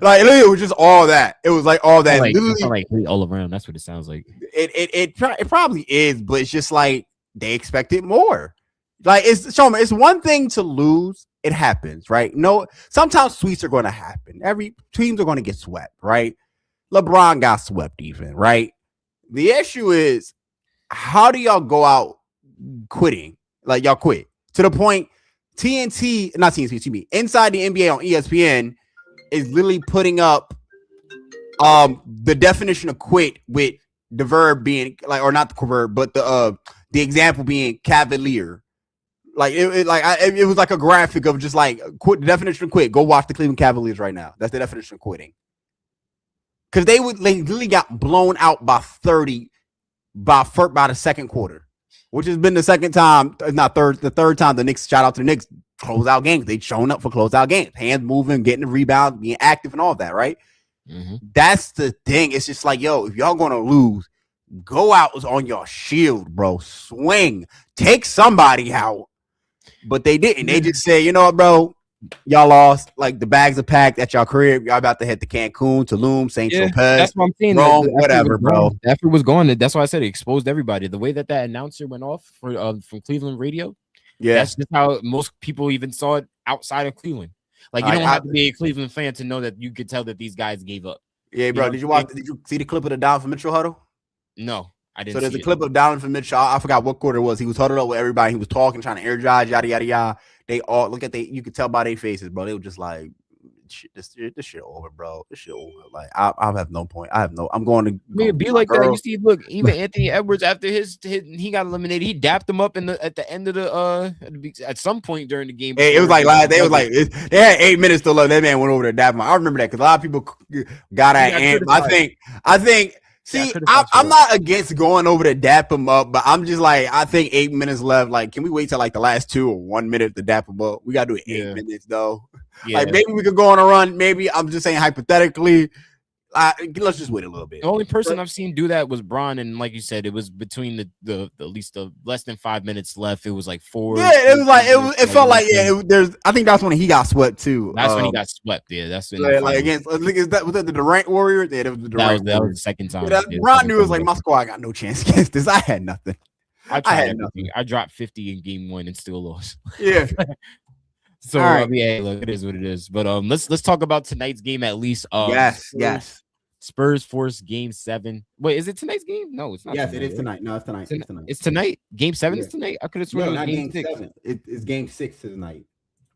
Like it was just all that. It was like all that. Like all around. That's what it sounds like. It probably is, but it's just like they expected more. Like it's one thing to lose. It happens, right? No, sometimes sweeps are going to happen. Every teams are going to get swept, right? LeBron got swept even, right? The issue is how do y'all go out quitting? Like y'all quit to the point. Not TNT, excuse me, Inside the NBA on ESPN is literally putting up the definition of quit with the verb being like, or not the verb, but the example being cavalier. Like it was like a graphic of just like quit. The definition of quit. Go watch the Cleveland Cavaliers right now. That's the definition of quitting. Because they literally got blown out by 30 by the second quarter. Which has been the second time, the third time the Knicks, shout out to the Knicks, close out games. They've shown up for close out games. Hands moving, getting the rebound, being active and all of that, right? Mm-hmm. That's the thing. It's just like, yo, if y'all going to lose, go out on your shield, bro. Swing. Take somebody out. But they didn't. They just said, you know what, bro? Y'all lost. Like the bags are packed at y'all crib. Y'all about to head to Cancun, Tulum, St. Tropez. That's what I'm saying. Rome, whatever, bro. After it was gone, that's why I said it exposed everybody. The way that announcer went off from Cleveland radio, that's just how most people even saw it outside of Cleveland. Like you don't have to be a Cleveland fan to know that you could tell that these guys gave up. Yeah, bro. Did you see the clip of the Donovan Mitchell huddle? No, I didn't. So there's a clip of Donovan Mitchell. I forgot what quarter it was. He was huddled up with everybody. He was talking, trying to energize, yada yada yada. They all you could tell by their faces, bro. They were just like, this shit over, bro. This shit over. Like, I have no point. I'm going to be like that. You see, look, even Anthony Edwards after his he got eliminated. He dapped him up at the end of at some point during the game. Hey, it was like they had 8 minutes to love. That man went over to dap him. I remember that because a lot of people got at him. I think. See, I'm not against going over to dap him up, but I'm just like, I think 8 minutes left. Like, can we wait till like the last 2 or 1 minute to dap him up? We got to do it 8 minutes though. Yeah. Like maybe we could go on a run. Maybe I'm just saying hypothetically. Let's just wait a little bit. The only person I've seen do that was Bron, and like you said, it was between the at least the less than 5 minutes left. It was like 4. Yeah, it was like it felt like there's. I think that's when he got swept too. That's when he got swept. Yeah, that's when like against. Was that the Durant Warriors? Yeah, it was the Durant. That was the second time. Yeah, Bron knew it was like my squad got no chance against this. I had nothing. I had nothing. I dropped 50 in game 1 and still lost. Yeah. So right. Yeah, look, it is what it is. But let's talk about tonight's game at least. Yes. Spurs force game 7. Wait, is it tonight's game? No, it's not. Yes, it is tonight. No, it's tonight. It's tonight. Game 7 is tonight. I could have sworn it was game 6. 7. It's game 6 tonight.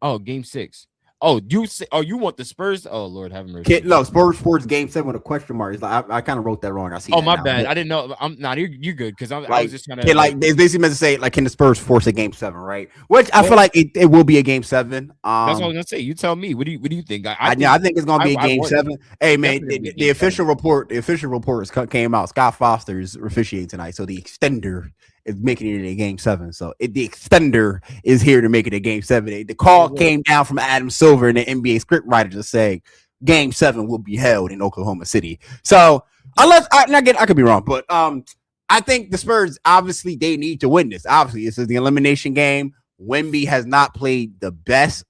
Oh, game 6. Oh, you want the Spurs? Oh, Lord, have mercy. No, Spurs Sports Game 7 with a question mark. It's like I kind of wrote that wrong. I see. Oh, my bad. I didn't know. I'm not. You're good because I was just trying to. Like they basically meant to say like, can the Spurs force a Game 7, right? Which I feel like it will be a Game 7. That's what I was gonna say. You tell me. What do you think? I think it's gonna be a Game 7. Hey man, the official report came out. Scott Foster is officiating tonight, so the extender is making it a Game 7. So the extender is here to make it a Game 7. The call came down from Adam Silver and the NBA scriptwriter to say Game 7 will be held in Oklahoma City. So unless I could be wrong, but I think the Spurs obviously they need to win this. Obviously, this is the elimination game. Wemby has not played the best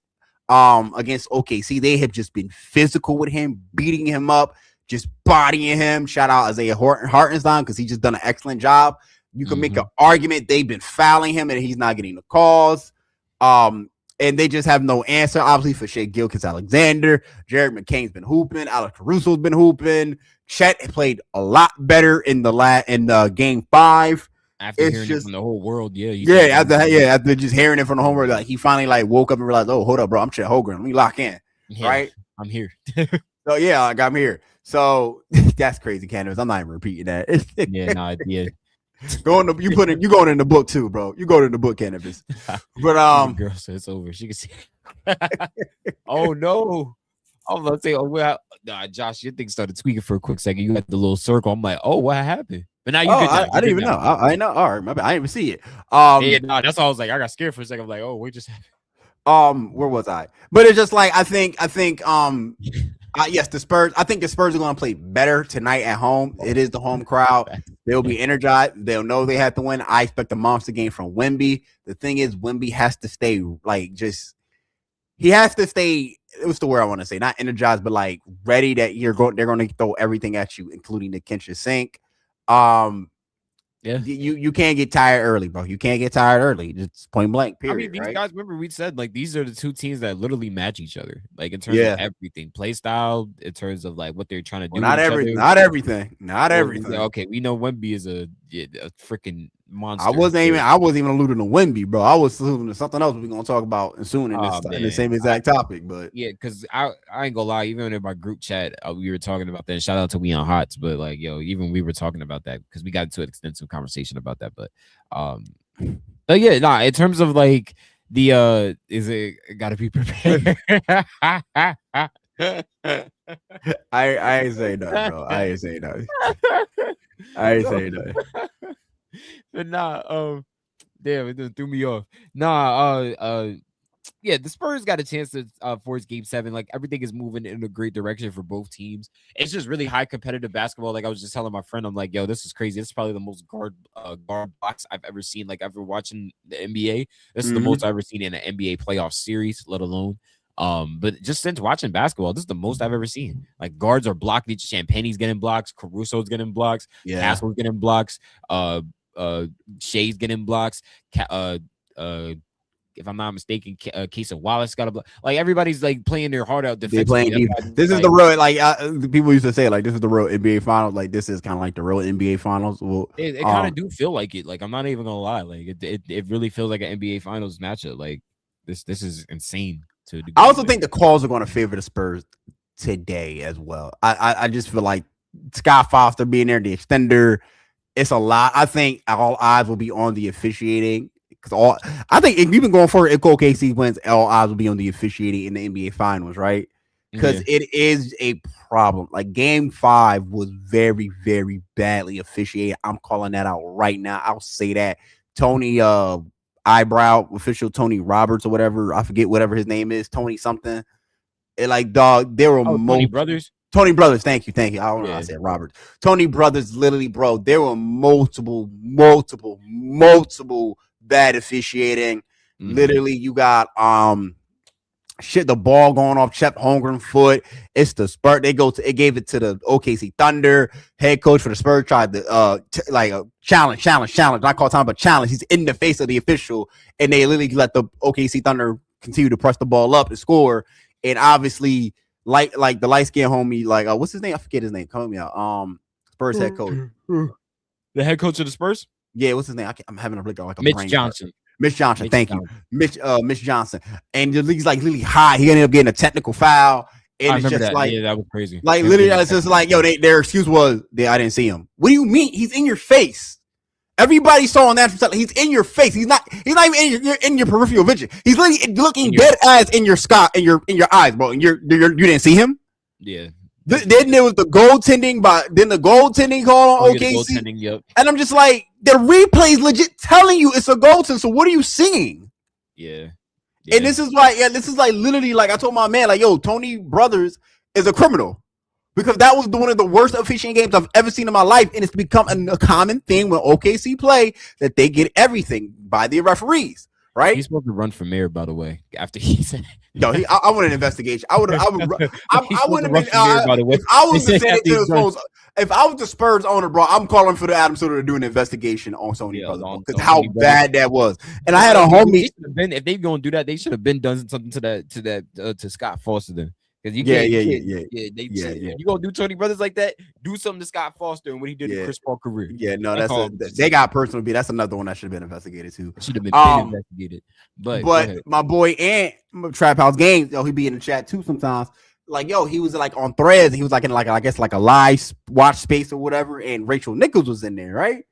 against OKC. They have just been physical with him, beating him up, just bodying him. Shout out Isaiah Hartenstein because he just done an excellent job. You can make an argument they've been fouling him and he's not getting the calls. And they just have no answer, obviously, for Shai Gilgeous-Alexander. Jared McCain's been hooping. Alex Caruso's been hooping. Chet played a lot better in game 5. After hearing it from the whole world, after just hearing it from the whole world, like he finally like woke up and realized, oh, hold up, bro, I'm Chet Holmgren. Let me lock in, right? I'm here. So yeah, like I'm here. So that's crazy, Candace. I'm not even repeating that. Yeah. You going in the book too, bro. You go in the book, Cannabis. But girl said it's over. She can see. Oh no. I was about to say, oh well, nah, Josh, your thing started tweaking for a quick second. You had the little circle. I'm like, oh, what happened? But now you Oh, good now. I You didn't good even know. now. I know. All right, my bad. I didn't even see it. Yeah, no, that's all I was like. I got scared for a second. I'm like, oh, we just Where was I? But it's just like yes, the Spurs. I think the Spurs are going to play better tonight at home. It is the home crowd. They'll be energized. They'll know they have to win. I expect a monster game from Wemby. The thing is, Wemby has to stay he has to stay. What's the word I want to say? Not energized, but like ready that they're going to throw everything at you, including the kitchen sink. Yeah. You can't get tired early, bro. You can't get tired early. Just point blank, period. I mean, these right? guys, remember we said like these are the two teams that literally match each other, like in terms Yeah. of everything, play style, in terms of like what they're trying to do. Not everything. Not everything. Okay, we know Wemby is a freaking monster. I wasn't even alluding to Wemby, bro. I was alluding to something else we're gonna talk about soon in the same exact topic. But yeah, because I ain't gonna lie, even in my group chat, we were talking about that. And shout out to We on Hots, but like even we were talking about that because we got into an extensive conversation about that. But yeah, nah, in terms of like the is it gotta be prepared. I ain't say nothing, bro. I ain't say nothing. But nah, damn, it threw me off. Nah, yeah, the Spurs got a chance to force Game 7. Like everything is moving in a great direction for both teams. It's just really high competitive basketball. Like I was just telling my friend, I'm like, yo, this is crazy. This is probably the most guard blocks I've ever seen. Like ever watching the NBA. This is the most I've ever seen in an NBA playoff series, let alone. But just since watching basketball, this is the most I've ever seen. Like guards are blocking. Champagne's getting blocks. Caruso's getting blocks. Castle's getting blocks. Shai's getting blocks. If I'm not mistaken, Case of Wallace got a block. Like everybody's like playing their heart out defensively. This is the real people used to say like this is the real NBA finals. Like this is kind of like the real NBA finals. Well, it kind of do feel like it. Like I'm not even gonna lie. Like it really feels like an NBA finals matchup. Like this is insane. I also think the calls are going to favor the Spurs today as well. I just feel like Scott Foster being there, the extender, it's a lot. I think all eyes will be on the officiating because I think even going forward, if OKC wins, all eyes will be on the officiating in the NBA finals, right? Because it is a problem. Like Game 5 was very, very badly officiated. I'm calling that out right now. I'll say that Tony eyebrow official Tony Roberts or whatever, I forget whatever his name is, Tony something. It like dog, there were Tony Brothers. Tony Brothers, thank you. I don't know. I said Roberts. Tony Brothers, literally, bro. There were multiple bad officiating. Literally, you got the ball going off Chet Holmgren foot. It's the Spurs. It gave it to the OKC Thunder. Head coach for the Spurs tried to challenge. Not call time, but challenge. He's in the face of the official, and they literally let the OKC Thunder continue to press the ball up and score. And obviously, like the light skinned homie, like what's his name? I forget his name. Come me out. Spurs head coach. The head coach of the Spurs? Yeah, what's his name? I'm having a blick on like a Mitch brain Johnson. Mitch Johnson, thank you. Mitch Johnson. And he's like really high. He ended up getting a technical foul. And it's just that. like, yeah, that was crazy. Like literally, it's just like, yo, their excuse was I didn't see him. What do you mean? He's in your face. Everybody saw on that. He's in your face. He's not even in your peripheral vision. He's literally looking dead ass in your eyes, bro. And you didn't see him? Yeah. Then there was the goaltending call on OKC. Yep. And I'm just like, the replay is legit telling you it's a goaltend. So what are you seeing? Yeah. And this is like literally like I told my man, like, yo, Tony Brothers is a criminal. Because that was one of the worst officiating games I've ever seen in my life. And it's become a common thing when OKC play that they get everything by the referees. Right? He's supposed to run for mayor, by the way. After he said, "No, I want an investigation." I wouldn't have been. If I was the San Antonio Spurs, if I was the Spurs owner, bro, I'm calling for the Adam Silver to do an investigation on Sony because how bad that was. And I had a homie. If they gonna do that, they should have been done something to Scott Foster then. You gonna do Tony Brothers like that? Do something to Scott Foster and what he did in Chris Paul career. Yeah, no, they got personal beef. That's another one that should have been investigated too. Should have been investigated. But my boy Ant Trap House Games, he be in the chat too sometimes. Like, yo, he was like on Threads. And he was like in like I guess like a live watch space or whatever. And Rachel Nichols was in there, right?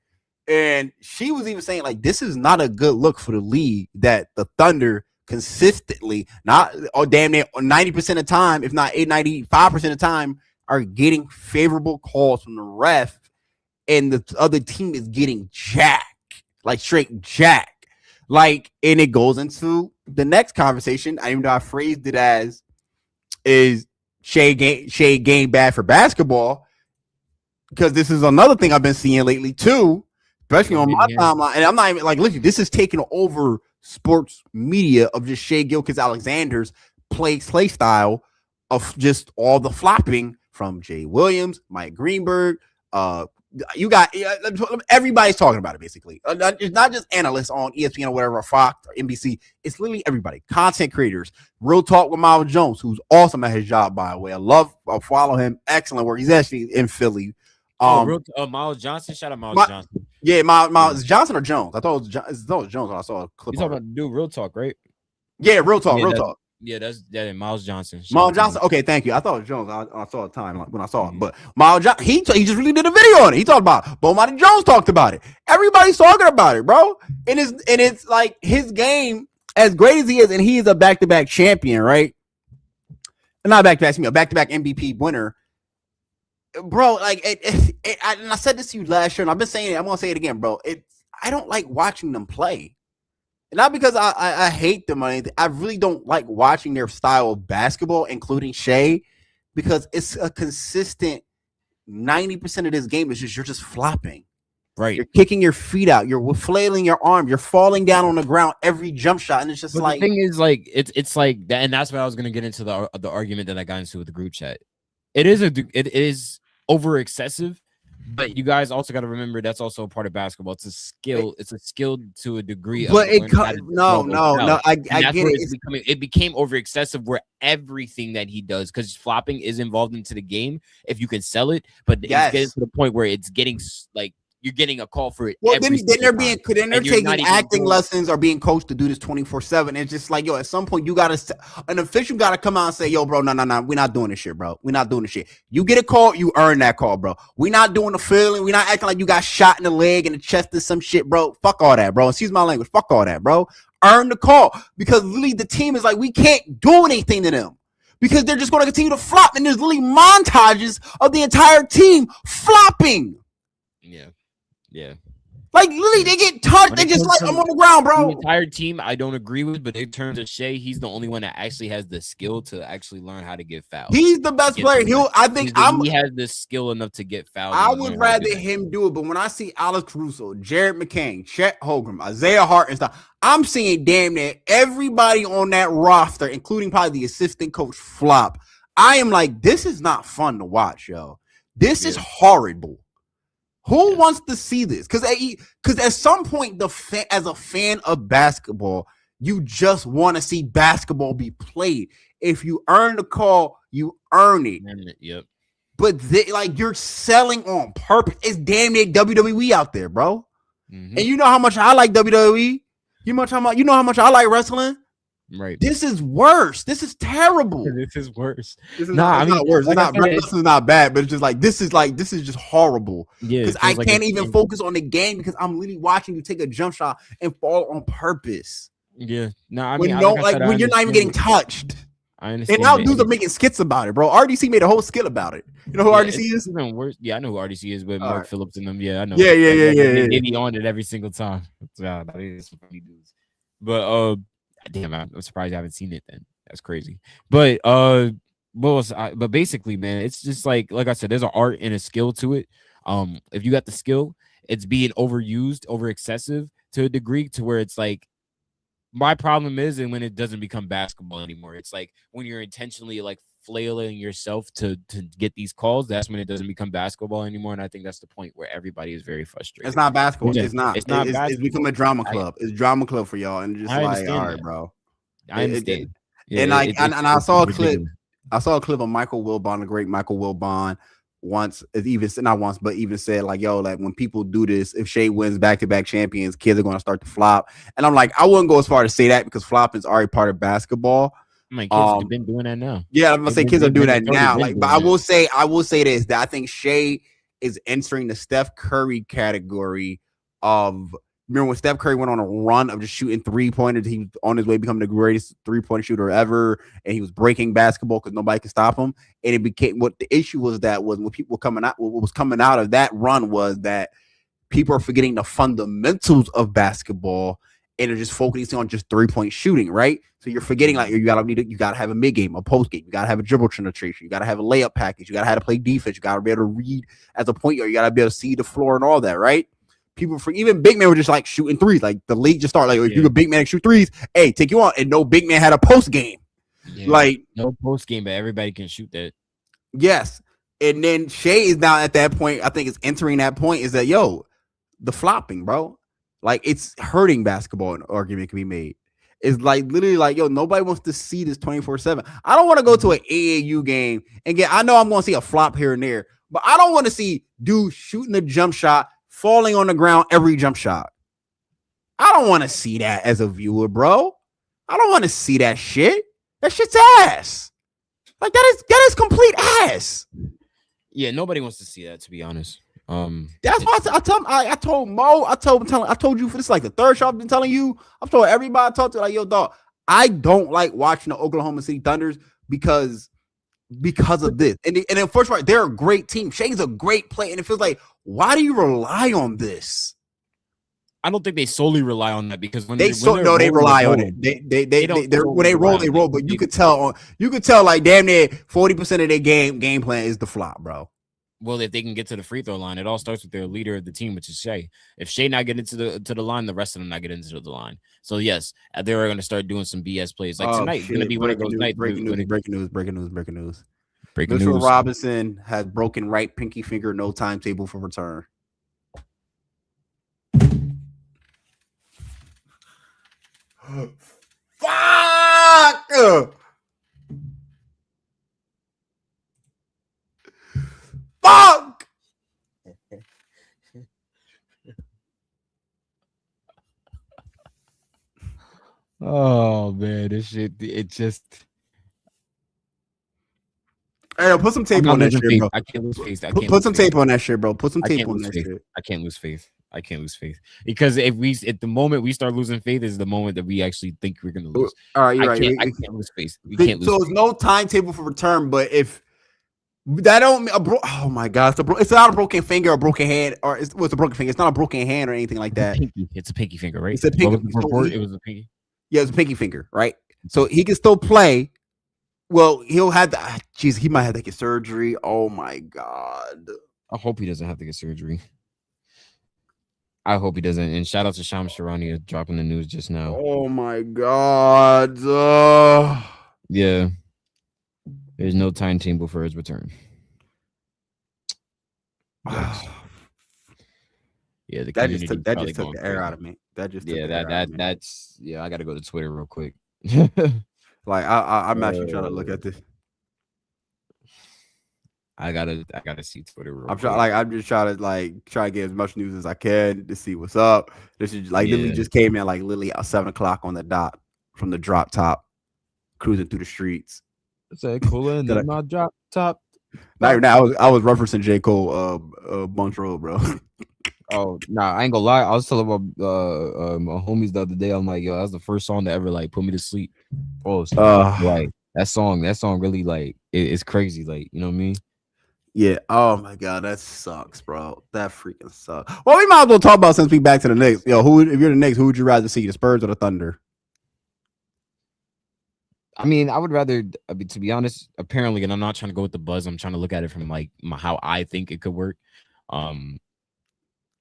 And she was even saying like this is not a good look for the league that the Thunder consistently, not damn near 90% of the time, if not 95% of the time, are getting favorable calls from the ref, and the other team is getting jacked, like straight jacked. Like, and it goes into the next conversation. Even though I phrased it as is Shai game bad for basketball, because this is another thing I've been seeing lately too, especially on my timeline. And I'm not even like, listen, this is taking over sports media of just Shai Gilgeous-Alexander's play style of just all the flopping from Jay Williams, Mike Greenberg. You got everybody's talking about it basically. It's not just analysts on ESPN or whatever, or Fox or NBC. It's literally everybody. Content creators. Real Talk with Miles Jones, who's awesome at his job, by the way. I follow him. Excellent work. He's actually in Philly. Miles Johnson. Shout out Miles Johnson. Yeah, Miles Johnson or Jones. I thought it was Jones when I saw a clip. You talking about do Real Talk, right? Yeah, Real Talk. Real Talk. Yeah, that's Miles Johnson. Miles Johnson. Okay, thank you. I thought it was Jones. I saw a time when I saw it, but Miles Johnson, he just really did a video on it. He talked about it. Bomani Jones talked about it. Everybody's talking about it, bro. And it's like his game, as great as he is, and he is a back-to-back champion, right? Not back-to-back, a back-to-back MVP winner, bro. Like, and I said this to you last year, and I've been saying it. I'm gonna say it again, bro. I don't like watching them play. Not because I hate them or anything. I really don't like watching their style of basketball, including Shai, because it's a consistent 90% of this game is just you're just flopping. Right. You're kicking your feet out. You're flailing your arm. You're falling down on the ground every jump shot. And it's just the thing is, like, it's like that, and that's what I was gonna get into the argument that I got into with the group chat. It is over excessive. But you guys also got to remember that's also a part of basketball. It's a skill. It's a skill to a degree. But I get it. It became over excessive where everything that he does, because flopping is involved into the game if you can sell it. But it's getting to the point where it's getting like you're getting a call for it. Well, then they're taking acting lessons or being coached to do this 24/7. It's just like, yo, at some point an official got to come out and say, yo, bro, no, we're not doing this shit, bro. We're not doing this shit. You get a call, you earn that call, bro. We're not doing the feeling. We're not acting like you got shot in the leg and the chest or some shit, bro. Fuck all that, bro. Excuse my language. Fuck all that, bro. Earn the call, because literally the team is like, we can't do anything to them because they're just going to continue to flop. And there's literally montages of the entire team flopping. Yeah. Like, literally, they get touched. They just like, I'm on the ground, bro. The entire team, I don't agree with, but in terms of Shai, he's the only one that actually has the skill to actually learn how to get fouled. He's the best player. He has the skill enough to get fouled. I would rather him do it, but when I see Alex Caruso, Jared McCain, Chet Holmgren, Isaiah Hart, and stuff, I'm seeing damn near everybody on that roster, including probably the assistant coach, flop. I am like, this is not fun to watch, yo. This is horrible. Who wants to see this? Because at some point, as a fan of basketball, you just want to see basketball be played. If you earn the call, you earn it. Yep. But you're selling on purpose. It's damn near WWE out there, bro. Mm-hmm. And you know how much I like WWE. You know how much I like wrestling. Right. This is worse. This is terrible. This is worse. This is not worse. This is not bad, but it's just this is just horrible. Yeah. Because I can't even focus on the game because I'm literally watching you take a jump shot and fall on purpose. Yeah. No, when you're not even getting touched. I understand. And now dudes are making skits about it, bro. RDC made a whole skit about it. You know who RDC is? Even worse. Yeah, I know who RDC is, but Mark Phillips and them. Yeah, I know. Yeah. They be on it every single time. Yeah, that is some funny dudes. But damn, I'm surprised I haven't seen it then. That's crazy. But but basically, man, it's just like I said, there's an art and a skill to it. If you got the skill, it's being overused, over excessive to a degree to where it's like, my problem is, and when it doesn't become basketball anymore, it's like when you're intentionally like flailing yourself to get these calls, that's when it doesn't become basketball anymore. And I think that's the point where everybody is very frustrated. It's not basketball. It's not. It's become a drama club. It's drama club for y'all, and just like, all right, bro. I understand. I saw a clip. I saw a clip of Michael Wilbon, the great Michael Wilbon, even said like, yo, like when people do this, if Shai wins back-to-back champions, kids are going to start to flop. And I'm like, I wouldn't go as far to say that because flopping is already part of basketball. My kids have been doing that now. Yeah, I'm gonna say kids are doing that now. Like, but I will say this, that I think Shai is entering the Steph Curry category of Remember when Steph Curry went on a run of just shooting 3-pointers? He was on his way to becoming the greatest 3-point shooter ever, and he was breaking basketball because nobody could stop him. And it became what the issue was that was when people were coming out, what was coming out of that run was that people are forgetting the fundamentals of basketball and are just focusing on just 3-point shooting, right? So you're forgetting like you gotta have a mid game, a post game, you gotta have a dribble penetration, you gotta have a layup package, you gotta have to play defense, you gotta be able to read as a point guard, you gotta be able to see the floor and all that, right? People for even big men were just like shooting threes. Like the league just started like if you're a big man and shoot threes, hey, take you on. And no big man had a post game. Yeah, like no post game, but everybody can shoot that. Yes. And then Shai is now at that point, I think it's entering that point, is that the flopping, bro. Like it's hurting basketball, an argument can be made. It's like literally like, nobody wants to see this 24/7. I don't want to go to an AAU game and I know I'm going to see a flop here and there, but I don't want to see dudes shooting a jump shot, falling on the ground every jump shot. I don't want to see that as a viewer, bro. I don't want to see that shit. That shit's ass. Like that is complete ass. Yeah, nobody wants to see that, to be honest. That's why I told Mo, I told you for this like the third show I've been telling you. I've told everybody I talked to like, dog, I don't like watching the Oklahoma City Thunders because of this. And then first of all, they're a great team. Shai's a great player, and it feels like, why do you rely on this? I don't think they solely rely on that because when they rely on it. When they roll. But you could tell like damn near 40% of their game plan is the flop, bro. Well, if they can get to the free throw line, it all starts with their leader of the team, which is Shai. If Shai not get into the line, the rest of them not get into the line. So yes, they're going to start doing some BS plays. Like tonight, going to be one of those nights. Breaking news. Mitchell Robinson has broken right pinky finger. No timetable for return. Fuck! Fuck! Oh man, this shit, it just. Hey, put some tape on that shit, bro. I can't lose faith. Put some tape on that shit, bro. Put some tape on that shit. I can't lose faith. I can't lose faith because at the moment we start losing faith is the moment that we actually think we're gonna lose. All right, you're right. I can't lose faith. We can't lose. So there's no timetable for return, but if that don't, oh my god, it's not a broken finger, or a broken hand, or it's a broken finger. It's not a broken hand or anything like that. It's a pinky finger, right? It's a pinky. It was a pinky. Yeah, it's a pinky finger, right? So he can still play. Well, he'll have to. He might have to get surgery. Oh my god. I hope he doesn't have to get surgery. I hope he doesn't. And shout out to Shams Charania dropping the news just now. Oh my god. Yeah. There's no timetable for his return. Yeah, that just took the air out of me. That's I gotta go to Twitter real quick. Like I'm actually trying to look at this. I gotta see Twitter real quick. I'm just trying to get as much news as I can to see what's up. This is literally just came in literally at 7:00 on the dot from the drop top, cruising through the streets. It's a cooler and then my drop top. Not now. I was referencing J. Cole, Bunch Road, bro. Oh nah, I ain't gonna lie. I was telling my homies the other day. I'm like, yo, that's the first song that ever put me to sleep. Oh, that song really it's crazy. You know what I mean? Yeah. Oh my god, that sucks, bro. That freaking sucks. Well, we might as well talk about since we back to the Knicks. Yo, if you're the Knicks, who would you rather see, the Spurs or the Thunder? I mean, I would rather, to be honest, apparently, and I'm not trying to go with the buzz. I'm trying to look at it from how I think it could work.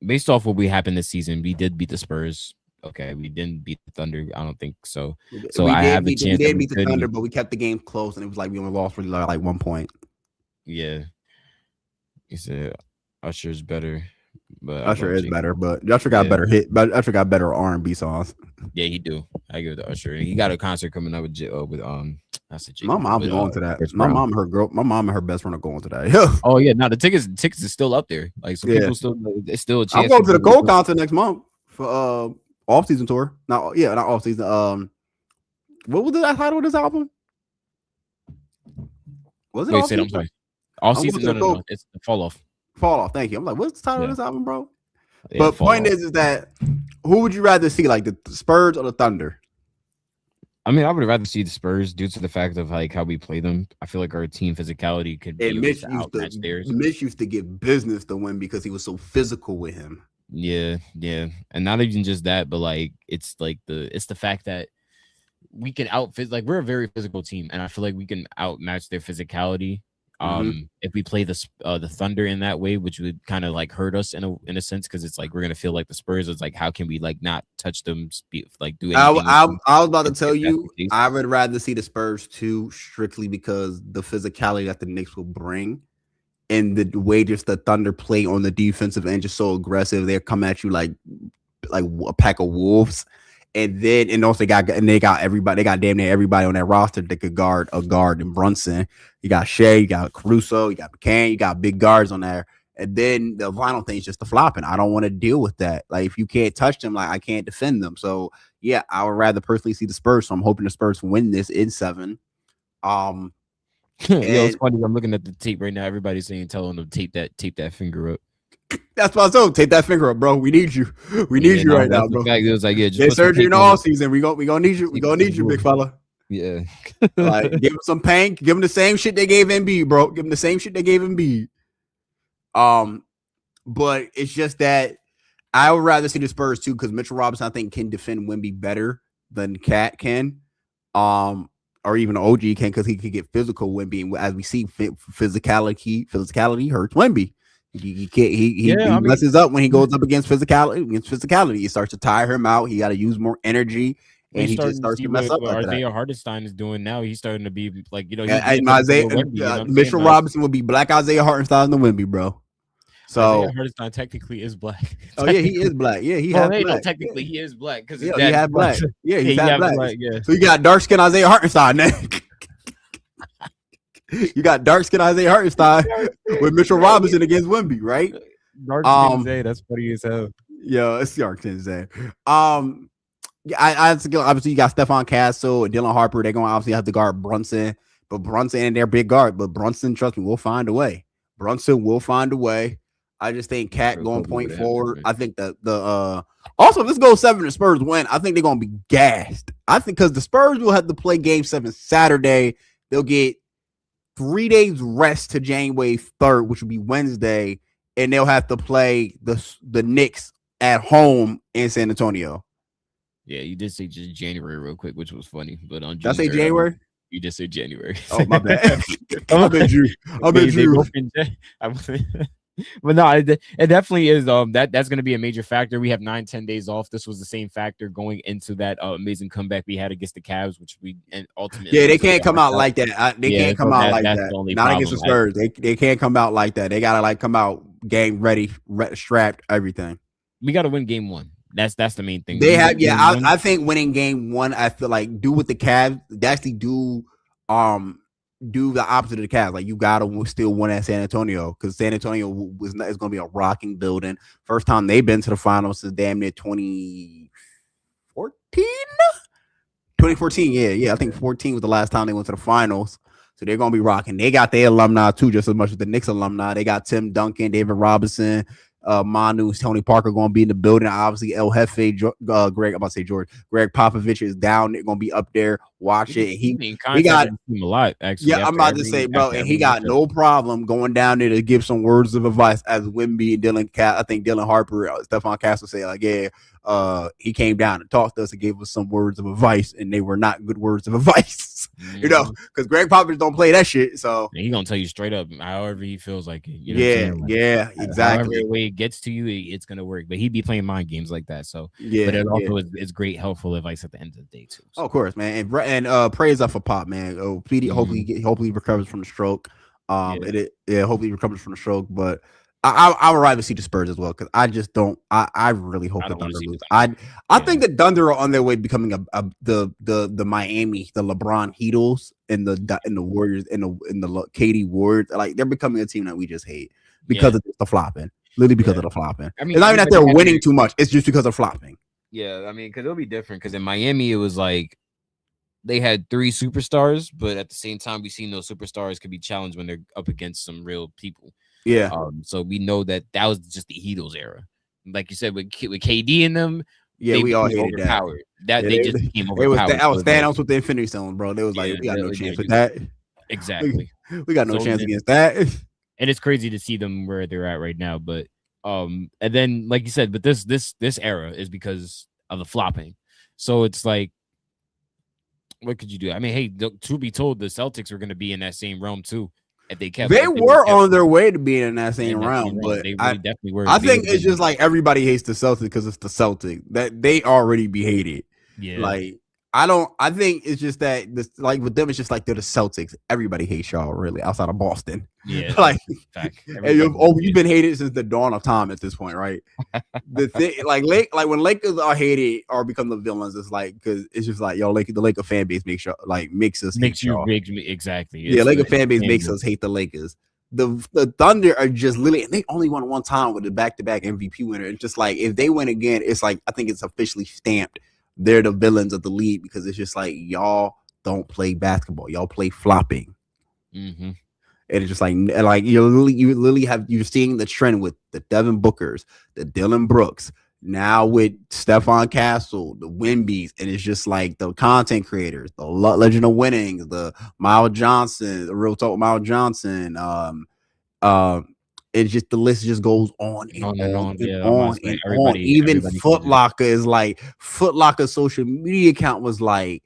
Based off what happened this season, we did beat the Spurs. Okay, we didn't beat the Thunder. I don't think so. So I have a chance. We did beat the Thunder, but we kept the game close, and it was we only lost for 1 point. Yeah. He said Usher's better. But Usher is better, but Usher got better hit. But Usher got better R&B songs. Yeah, he do. I give it to Usher. He got a concert coming up with That's a my mom's going to that. My mom and her best friend are going to that. Oh yeah, no, the tickets are still up there. People still, it's still a chance. I'm going to the Cole concert next month for off season tour. Not off season. What was that title of this album? Was it? Wait, say I'm sorry. Off season? No. It's the Fall Off. Fall Off. Thank you. I'm like, what's the title of this album, bro? Yeah, but point is that Who would you rather see, like the Spurs or the Thunder? I mean, I would rather see the Spurs due to the fact of like how we play them. I feel like our team physicality could be And able to outmatch theirs. Mitch used to give business to win because he was so physical with him. Yeah, yeah, and not even just that, but like it's the fact that we can outfit like we're a very physical team, and I feel like we can outmatch their physicality. Mm-hmm. If we play the Thunder in that way, which would kind of like hurt us in a sense, because it's like we're gonna feel like the Spurs. It's like how can we like not touch them, like do anything with them I was about to tell if that's you, the case. I would rather see the Spurs too, strictly because the physicality that the Knicks will bring and the way just the Thunder play on the defensive end, just so aggressive. They're coming at you like a pack of wolves. And also they got everybody. They got damn near everybody on that roster that could guard and Brunson. You got Shai, you got Caruso, you got McCann, you got big guards on there. And then the final thing is just the flopping. I don't want to deal with that. Like if you can't touch them, like I can't defend them. So yeah, I would rather personally see the Spurs. So I'm hoping the Spurs win this in 7. Yo, it's And funny. I'm looking at the tape right now. Everybody's saying, telling them tape that finger up. that's why I told take that finger up, bro. We need you. We need you right now, bro. Fact. It was like, yeah, just Get put some surgery in paint the on all it. season. We gonna need you. We gonna need you, big fella. Yeah. Like give him some pain. Give him the same shit they gave Embiid, bro. Give him the same shit they gave Embiid. But it's just that I would rather see the Spurs too because Mitchell Robinson I think can defend Wemby better than Cat can. Or even OG can because he could get physical Wemby. And as we see, physicality hurts Wemby. He can't. He messes up when he goes up against physicality, he starts to tire him out. He got to use more energy, and he just starts to mess up. What Isaiah Hartenstein is doing now. He's starting to be like Mitchell Robinson would be black Isaiah Hartenstein than Wemby, bro. So Isaiah Hartenstein technically is black. Oh yeah, he is black. Yeah, he has black. No, technically he is black because he has black. Yeah, he's black. Yeah. So you got dark skin Isaiah Hartenstein then. You got dark skin Isaiah Hartenstein with Mitchell Robinson against Wemby, right? Dark skin Zay, that's funny as hell. Yeah, it's dark skin Zay. Obviously you got Stephon Castle and Dylan Harper. They're gonna obviously have to guard Brunson, but Brunson and their big guard. But Brunson, trust me, will find a way. Brunson will find a way. I just think Cat going point forward. I think that also let's go 7 the Spurs win. I think they're gonna be gassed. I think because the Spurs will have to play game 7 Saturday. They'll get 3 days rest to January 3rd, which will be Wednesday, and they'll have to play the Knicks at home in San Antonio. Yeah, you did say just January real quick, which was funny. But on Did I say January? You just said January. Oh my bad. I bet you. But no, it definitely is. That's going to be a major factor. We have 9-10 days off. This was the same factor going into that amazing comeback we had against the Cavs, which we and ultimately. Yeah, they can't come out like that. They can't come out like that. Not against the Spurs. They can't come out like that. They gotta like come out game ready, strapped, everything. We got to win game 1. That's the main thing. They have. Yeah, I think winning game 1. I feel like do with the Cavs. They actually do the opposite of the Cavs. Like you gotta still win at San Antonio because San Antonio is going to be a rocking building. First time they've been to the finals since damn near 2014. 2014, yeah. I think 14 was the last time they went to the finals. So they're going to be rocking. They got their alumni too, just as much as the Knicks alumni. They got Tim Duncan, David Robinson, Manu, Tony Parker going to be in the building. Obviously, El Jefe, Greg Popovich is down. They're going to be up there. Watch it. He got a lot, actually. Yeah, I'm about to say, bro, and he got no problem going down there to give some words of advice as Wemby and I think Dylan Harper, Stephon Castle say, like, yeah, he came down and talked to us and gave us some words of advice, and they were not good words of advice, you know, because Greg Popovich don't play that shit. So he gonna tell you straight up, however he feels like it. You know exactly. However way it gets to you, it's gonna work. But he'd be playing mind games like that. So yeah, but it also is great, helpful advice at the end of the day too. So. Oh, of course, man, and praise up for Pop, man. Hopefully he recovers from the stroke. Hopefully he recovers from the stroke, but. I would rather see the Spurs as well because I just don't. I really hope the Thunder lose. I think the Thunder are on their way to becoming the Miami, the LeBron Heatles, and the Warriors and the KD Warriors. Like they're becoming a team that we just hate because of the flopping. Literally because of the flopping. I mean, it's not even that they're winning too much. It's just because of flopping. Yeah, I mean, because it'll be different. Because in Miami, it was like they had 3 superstars, but at the same time, we've seen those superstars could be challenged when they're up against some real people. Yeah. So we know that was just the Heatles era. Like you said, with KD in them, Yeah, they we all became hated that. overpowered. That Yeah, they just became it was overpowered. that So was it's like, Thanos with the Infinity Stone, bro. They was like, yeah, we got no yeah, chance with that. exactly. We got no So chance then, against that. and it's crazy to see them where they're at right now. But and then like you said, but this era is because of the flopping. So it's like, what could you do? I mean, hey, to be told, the Celtics were going to be in that same realm too if they kept. They If they were kept on their way to being in that same in that same round, realm. but They really definitely were. I They would think have it's been. just like everybody hates the Celtics because it's the Celtics that they already be hated. Yeah. Like I think it's just that this like with them, it's just like they're the Celtics. Everybody hates y'all really outside of Boston. Yeah. Like, fact. you've been hated since the dawn of time at this point, right? The thing, like when Lakers are hated or become the villains, it's like because it's just like yo, the Laker fan base makes us Makes hate you y'all. big exactly. Yeah, Laker fan base makes us hate the Lakers. The Thunder are just literally, and they only won one time with the back-to-back MVP winner. It's just like if they win again, it's like I think it's officially stamped. They're the villains of the league because it's just like y'all don't play basketball, y'all play flopping. Mm-hmm. And it's just like you're seeing the trend with the Devin Bookers, the Dylan Brooks, now with Stephon Castle, the Wimbies, and it's just like the content creators, the Legend of Winnings, the Miles Johnson, the Real Talk Miles Johnson. It's just the list just goes on and on and on and on. Even Foot Locker is like Foot Locker social media account was like,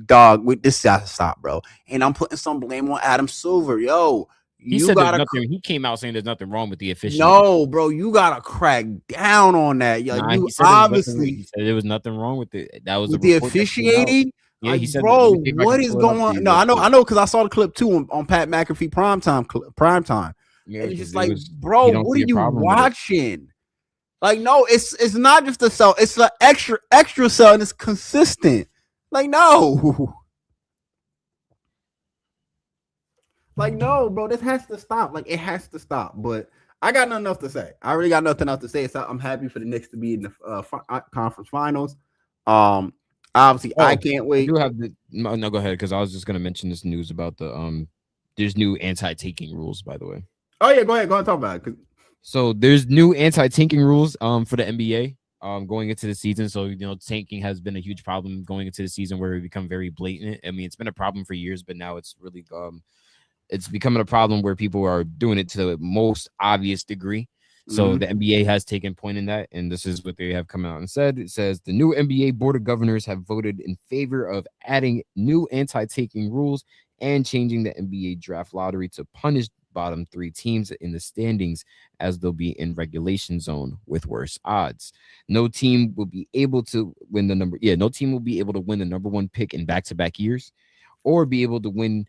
dog, this has to stop, bro. And I'm putting some blame on Adam Silver. Yo, he said there's nothing. He came out saying there's nothing wrong with the officiating. No, bro, you gotta crack down on that. Yo, nah, you obviously he said there was nothing wrong with it. That was with the officiating. Yeah, like, he said, bro, what is going on? No, I know, because I saw the clip too on Pat McAfee primetime. Yeah, and it's just like, bro, what are you watching? Like, no, it's not just the cell, it's the extra cell, and it's consistent. Like, no. Like, no, bro, this has to stop. Like, it has to stop. But I got nothing else to say. I really got nothing else to say. So I'm happy for the Knicks to be in the conference finals. Obviously, I can't wait. I do have no, go ahead, because I was just gonna mention this news about the there's new anti-tanking rules, by the way. Oh yeah, go ahead and talk about it. So there's new anti-tanking rules for the NBA going into the season. So tanking has been a huge problem going into the season where it become very blatant. I mean, it's been a problem for years, but now it's really it's becoming a problem where people are doing it to the most obvious degree. So the NBA has taken point in that, and this is what they have come out and said. It says the new NBA Board of Governors have voted in favor of adding new anti-taking rules and changing the NBA draft lottery to punish bottom three teams in the standings, as they'll be in regulation zone with worse odds. No team will be able to win the number one pick in back-to-back years, or be able to win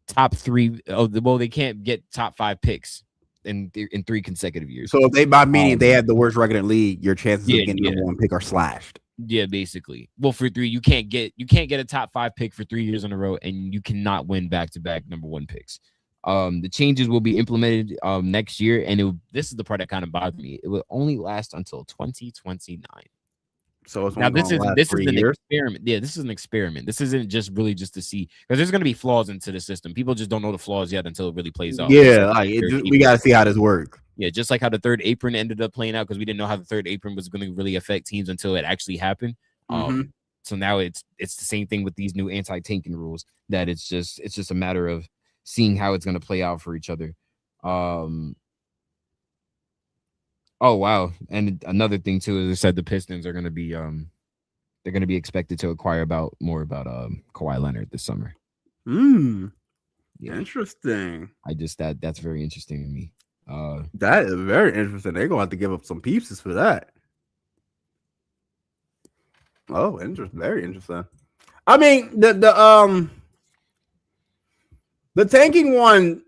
top three of the. Well, they can't get top 5 picks in 3 consecutive years. So if they by meaning they have the worst record in the league, your chances of getting number one pick are slashed. Yeah, basically. Well, for 3, you can't get a top 5 pick for 3 years in a row, and you cannot win back-to-back number one picks. The changes will be implemented next year, and this is the part that kind of bothered me. It will only last until 2029. So it's now this is an experiment. Yeah, this is an experiment. This isn't just really just to see, because there's going to be flaws into the system. People just don't know the flaws yet until it really plays out. Yeah, we got to see how this works. Yeah, just like how the third apron ended up playing out, because we didn't know how the third apron was going to really affect teams until it actually happened. So now it's the same thing with these new anti-tanking rules, that it's just a matter of seeing how it's going to play out for each other. Oh wow! And another thing too is, I said the Pistons are going to be they're going to be expected to acquire more about Kawhi Leonard this summer. Yeah. Interesting. That's very interesting to me. That is very interesting. They're gonna have to give up some pieces for that. Oh, interesting. Very interesting. I mean, the tanking one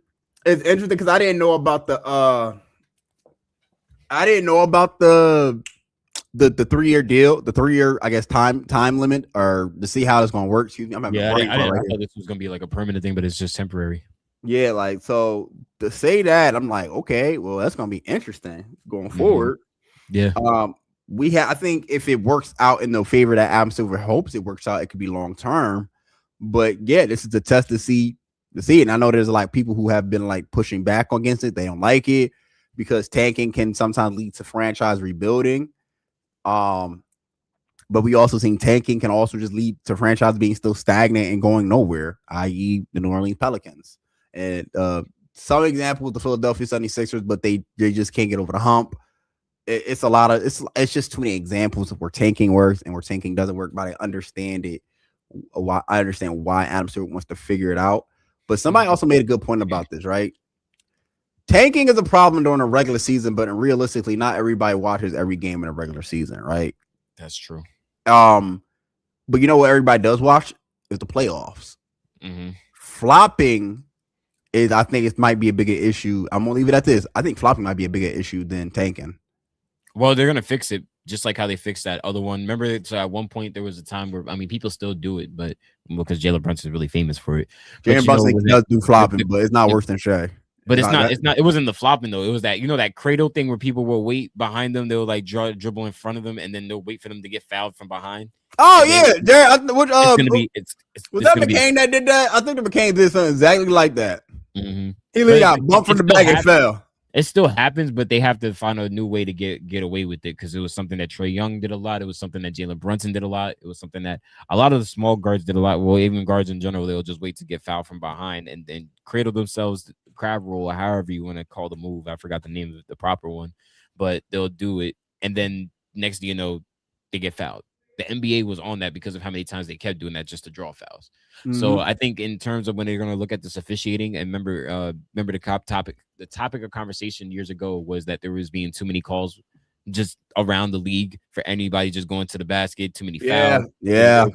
is interesting because I didn't know about the 3-year deal, the 3-year, I guess, time limit, or to see how it's gonna work. Excuse me, I thought this was gonna be like a permanent thing, but it's just temporary. Yeah, like, so to say that, I'm like, okay, well, that's gonna be interesting going forward. Yeah. I think if it works out in the favor that Adam Silver hopes it works out, it could be long term. But yeah, this is the test to see it. And I know there's like people who have been like pushing back against it. They don't like it because tanking can sometimes lead to franchise rebuilding. but we also seen tanking can also just lead to franchise being still stagnant and going nowhere, i.e. the New Orleans Pelicans. And some examples, the Philadelphia 76ers, but they just can't get over the hump. It's a lot of it's just too many examples of where tanking works and where tanking doesn't work. But I understand it. I understand why Adam Stewart wants to figure it out. But somebody also made a good point about this, right? Tanking is a problem during a regular season, but realistically, not everybody watches every game in a regular season, right? That's true. But you know what everybody does watch is the playoffs. Flopping is, I think, it might be a bigger issue. I'm gonna leave it at this. I think flopping might be a bigger issue than tanking. Well, they're gonna fix it just like how they fixed that other one. Remember, so at one point there was a time where people still do it, but because Jalen Brunson is really famous for it. Jalen Brunson does do flopping, but it's not worse than Shai. But it's not. It wasn't the flopping though. It was that that cradle thing where people will wait behind them. They'll like dribble in front of them, and then they'll wait for them to get fouled from behind. Oh yeah, Jared. It's gonna be. Was that McCain that did that? I think the McCain did something exactly like that. He literally got bumped from the back and fell. It still happens, but they have to find a new way to get away with it because it was something that Trae Young did a lot. It was something that Jalen Brunson did a lot. It was something that a lot of the small guards did a lot. Well, even guards in general, they'll just wait to get fouled from behind and then cradle themselves, crab roll, or however you want to call the move. I forgot the name of the proper one, but they'll do it. And then next thing you know, they get fouled. The NBA was on that because of how many times they kept doing that just to draw fouls. So I think in terms of when they're going to look at this officiating, and remember the topic of conversation years ago was that there was being too many calls just around the league for anybody just going to the basket, too many fouls. Yeah.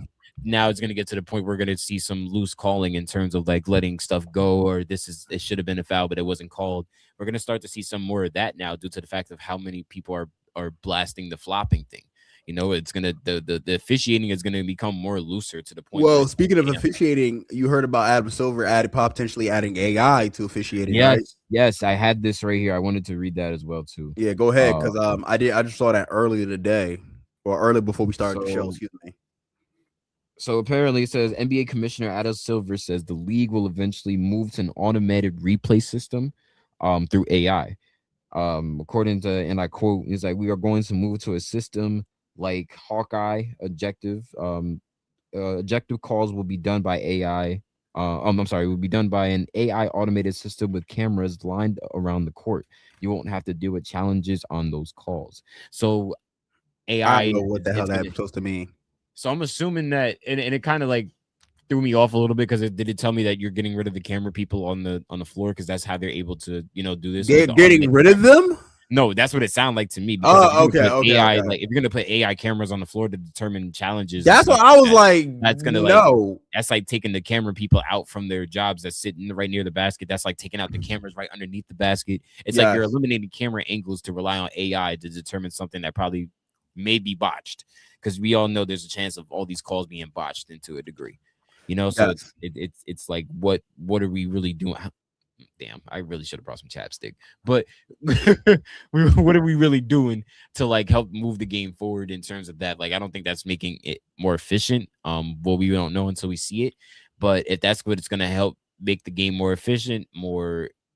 Now it's going to get to the point where we're going to see some loose calling in terms of like letting stuff go, or it should have been a foul, but it wasn't called. We're going to start to see some more of that now due to the fact of how many people are blasting the flopping thing. It's gonna the officiating is gonna become more looser to the point. Well, speaking of officiating, you heard about Adam Silver potentially adding AI to officiating. Yes, right? Yes, I had this right here. I wanted to read that as well too. Yeah, go ahead, because I just saw that earlier today, or early before we started the show. Excuse me. So apparently, it says NBA Commissioner Adam Silver says the league will eventually move to an automated replay system, through AI. According to, and I quote, he's like, "We are going to move to a system like Hawkeye objective calls will be done by AI. Will be done by an AI automated system with cameras lined around the court. You won't have to deal with challenges on those calls." So AI, I don't know what the hell that's supposed to mean. So I'm assuming that, and it kind of like threw me off a little bit because it tell me that you're getting rid of the camera people on the floor because that's how they're able to do this. They're getting rid of them. No, that's what it sounded like to me. Okay. AI, like if you're gonna put AI cameras on the floor to determine challenges, that's what I was like. That's gonna that's like taking the camera people out from their jobs that's sitting right near the basket. That's like taking out the cameras right underneath the basket. It's like you're eliminating camera angles to rely on AI to determine something that probably may be botched, because we all know there's a chance of all these calls being botched into a degree. So it's like what are we really doing? Damn, I really should have brought some chapstick. But what are we really doing to like help move the game forward in terms of that? Like, I don't think that's making it more efficient. Well, we don't know until we see it. But if that's what it's going to help make the game more efficient,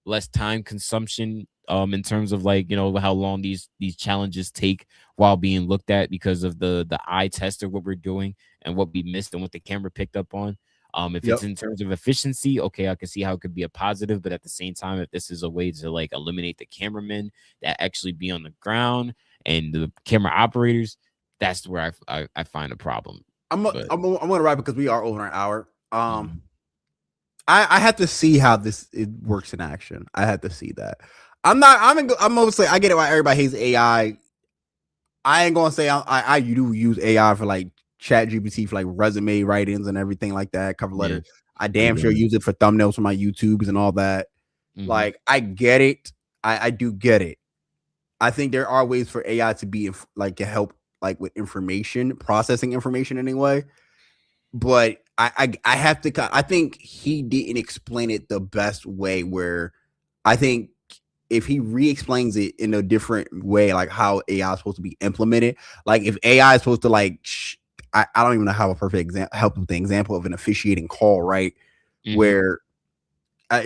less time consumption, in terms of like how long these challenges take while being looked at because of the eye test of what we're doing and what we missed and what the camera picked up on. If it's in terms of efficiency, okay, I can see how it could be a positive, but at the same time, if this is a way to like eliminate the cameramen that actually be on the ground and the camera operators, that's where I find a problem. I'm gonna wrap it because we are over an hour. I have to see how it works in action. I have to see that. I'm mostly, I get it why everybody hates AI. I ain't gonna say I do use AI for like Chat GPT for like resume writings and everything like that, cover letters. I damn sure use it for thumbnails for my YouTubes and all that. Like, I get it. I do get it. I think there are ways for AI to be like to help like with information, processing information anyway. But I have to. I think he didn't explain it the best way. Where I think if he re-explains it in a different way, like how AI is supposed to be implemented, like if AI is supposed to like. I don't even know how a perfect help with the example of an officiating call, right? Where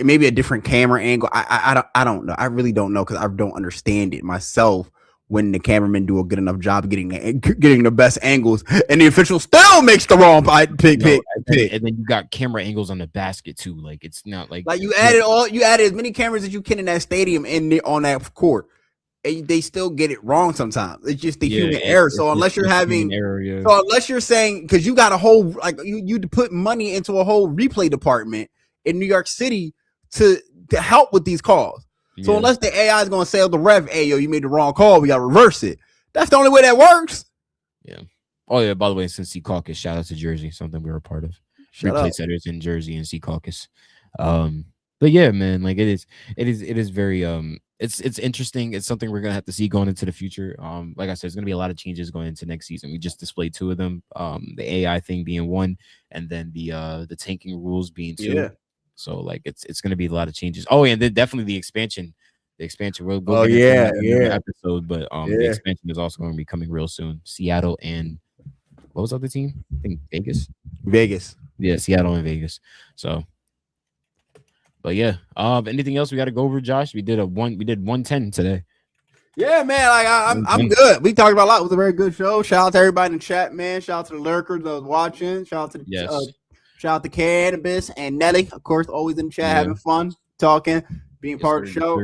maybe a different camera angle. I don't know. I really don't know because I don't understand it myself. when the cameramen do a good enough job getting the best angles, and the official still makes the wrong pick. And then you got camera angles on the basket too. Like it's not like you added as many cameras as you can in that stadium and on that court. And they still get it wrong sometimes. It's just the human error. So unless you're unless you're saying, because you got a whole, like you put money into a whole replay department in New York City to help with these calls. So unless the AI is going to say to the ref, hey, yo, you made the wrong call, we got to reverse it. That's the only way that works. Yeah. Oh yeah. By the way, since Sea Caucus, shout out to Jersey, something we were a part of. Replay setters in Jersey and Sea Caucus. But yeah, man, like it is very it's interesting. It's something we're gonna have to see going into the future. Like I said, there's gonna be a lot of changes going into next season. We just displayed 2 of them. The AI thing being 1, and then the tanking rules being 2. Yeah. So like it's gonna be a lot of changes. Oh, and then definitely the expansion. We'll go get into that episode, but the expansion is also going to be coming real soon. Seattle and what was the other team? I think Vegas. Yeah, Seattle and Vegas. So. But yeah, anything else we got to go over, Josh? We did 110 today. Yeah, man, like I'm good. We talked about a lot. It was a very good show. Shout out to everybody in the chat, man. Shout out to the lurkers that was watching. Shout out to Cannabis and Nelly, of course, always in the chat having fun, talking, being part of the show.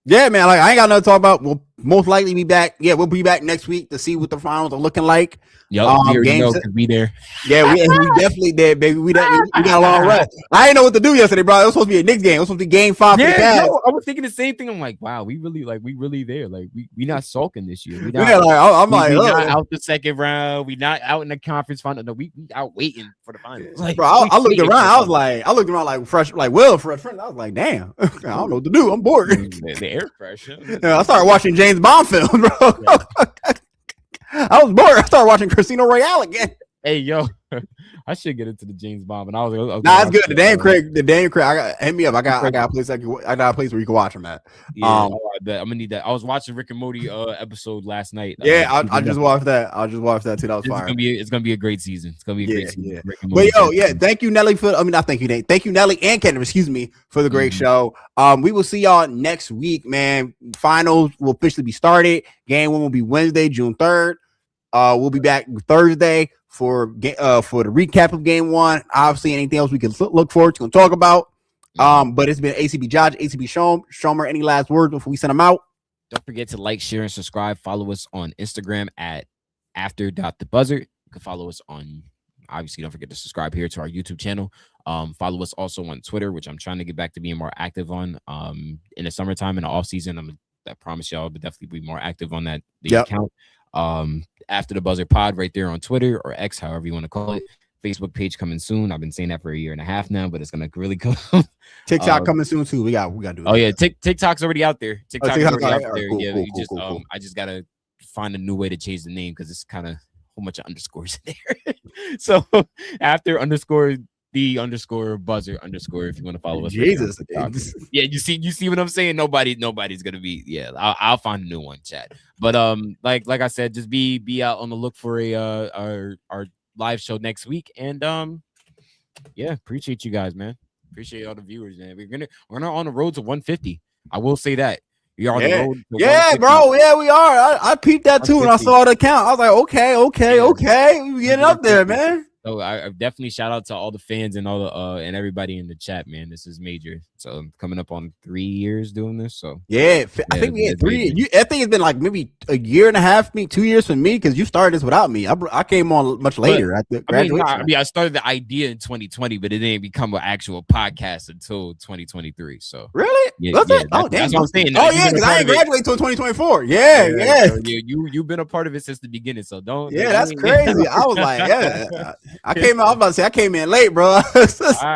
Yeah, man, like I ain't got nothing to talk about. We'll most likely be back. Yeah, we'll be back next week to see what the finals are looking like. Games be there. Yeah, we definitely did, baby. We got a long run. I didn't know what to do yesterday, bro. It was supposed to be a Knicks game. It was supposed to be game 5 for the Cavs. I was thinking the same thing. I'm like, wow, we really there. Like we not sulking this year. We not out the second round. We not out in the conference final. No, we out waiting for the finals. Like, bro, I looked around. I looked around like fresh, like Will, fresh friend. I was like, damn, I don't know what to do. I'm bored. The air pressure. Yeah, I started watching James Bond films, bro. Yeah. I was bored. I started watching Casino Royale again. Hey, yo, I should get into the James Bond, but I was like, nah, it's good. The Daniel Craig. Hit me up. I got a place. I got a place where you can watch him at. Yeah, I'm gonna need that. I was watching Rick and Morty episode last night. Yeah, I just watched that. I just watched that too. That was fire. It's gonna be a great season. It's gonna be a great season. Yeah. But thank you, Nelly, not thank you, Nate. Thank you, Nelly and Kendra, excuse me, for the great show. We will see y'all next week, man. Finals will officially be started. Game 1 will be Wednesday, June 3rd. We'll be back Thursday for the recap of game 1. Obviously, anything else we can look forward to and talk about. But it's been ACB Josh, ACB Shomer. Any last words before we send them out? Don't forget to like, share, and subscribe. Follow us on Instagram at after.thebuzzer. You can follow us on, obviously, don't forget to subscribe here to our YouTube channel. Follow us also on Twitter, which I'm trying to get back to being more active on. In the summertime, in the off season, I promise y'all, but definitely be more active on that account. After the Buzzer Pod right there on Twitter or X, however you want to call it. Facebook page coming soon. I've been saying that for 1.5 years now, but it's gonna really come. TikTok coming soon too. We got to do. Oh yeah, TikTok's already out there. TikTok's already out there. Cool. I just gotta find a new way to change the name because it's kind of a whole bunch of underscores in there. So after _the_buzzer_ if you want to follow us. Jesus. Yeah, you see what I'm saying? Nobody's gonna be. Yeah, I'll find a new one, chat. But like I said, just be out on the look for our live show next week. And appreciate you guys, man. Appreciate all the viewers, man. We're not on the road to 150. I will say that. We are on the road. Yeah, bro. Yeah, we are. I peeped that too when I saw the count. I was like, okay. We getting up there, man. So I definitely shout out to all the fans and all the and everybody in the chat, man. This is major. So I'm coming up on 3 years doing this. So I think we had 3. I think it's been like maybe 1.5 years, 2 years for me because you started this without me. I came on much later at the graduation. I started the idea in 2020, but it didn't become an actual podcast until 2023. So really, that's what I'm saying. Oh yeah, because I didn't graduate until 2024. Yeah. So you've been a part of it since the beginning. So don't. Yeah, that's crazy. I was like, yeah. I came in. I was about to say I came in late, bro.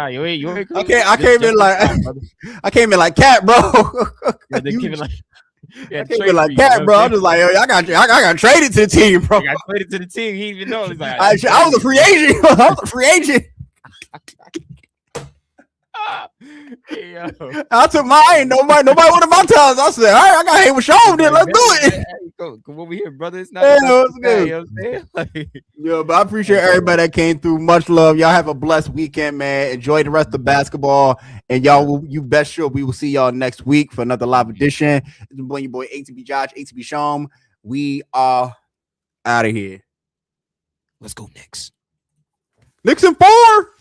You ain't crazy. Okay, I came in like cat, bro. I came in like cat, bro. I'm just like, yo, I got traded to the team, bro. I got traded to the team. He didn't even know. He's like, I was a free agent. Hey, yo. I took mine. Nobody wanted my times. I said, all right, I got hate with Sean. Then let's do it. Hey, come over here, brother. It's not. Yeah, It's not what's too bad, good? you know what I'm saying? Like, Yeah, but I appreciate everybody that came through. Much love. Y'all have a blessed weekend, man. Enjoy the rest of basketball. And you best sure we will see y'all next week for another live edition. It's been your boy ATB Josh, ATB Shom. We are out of here. let's go Knicks. Knicks in 4.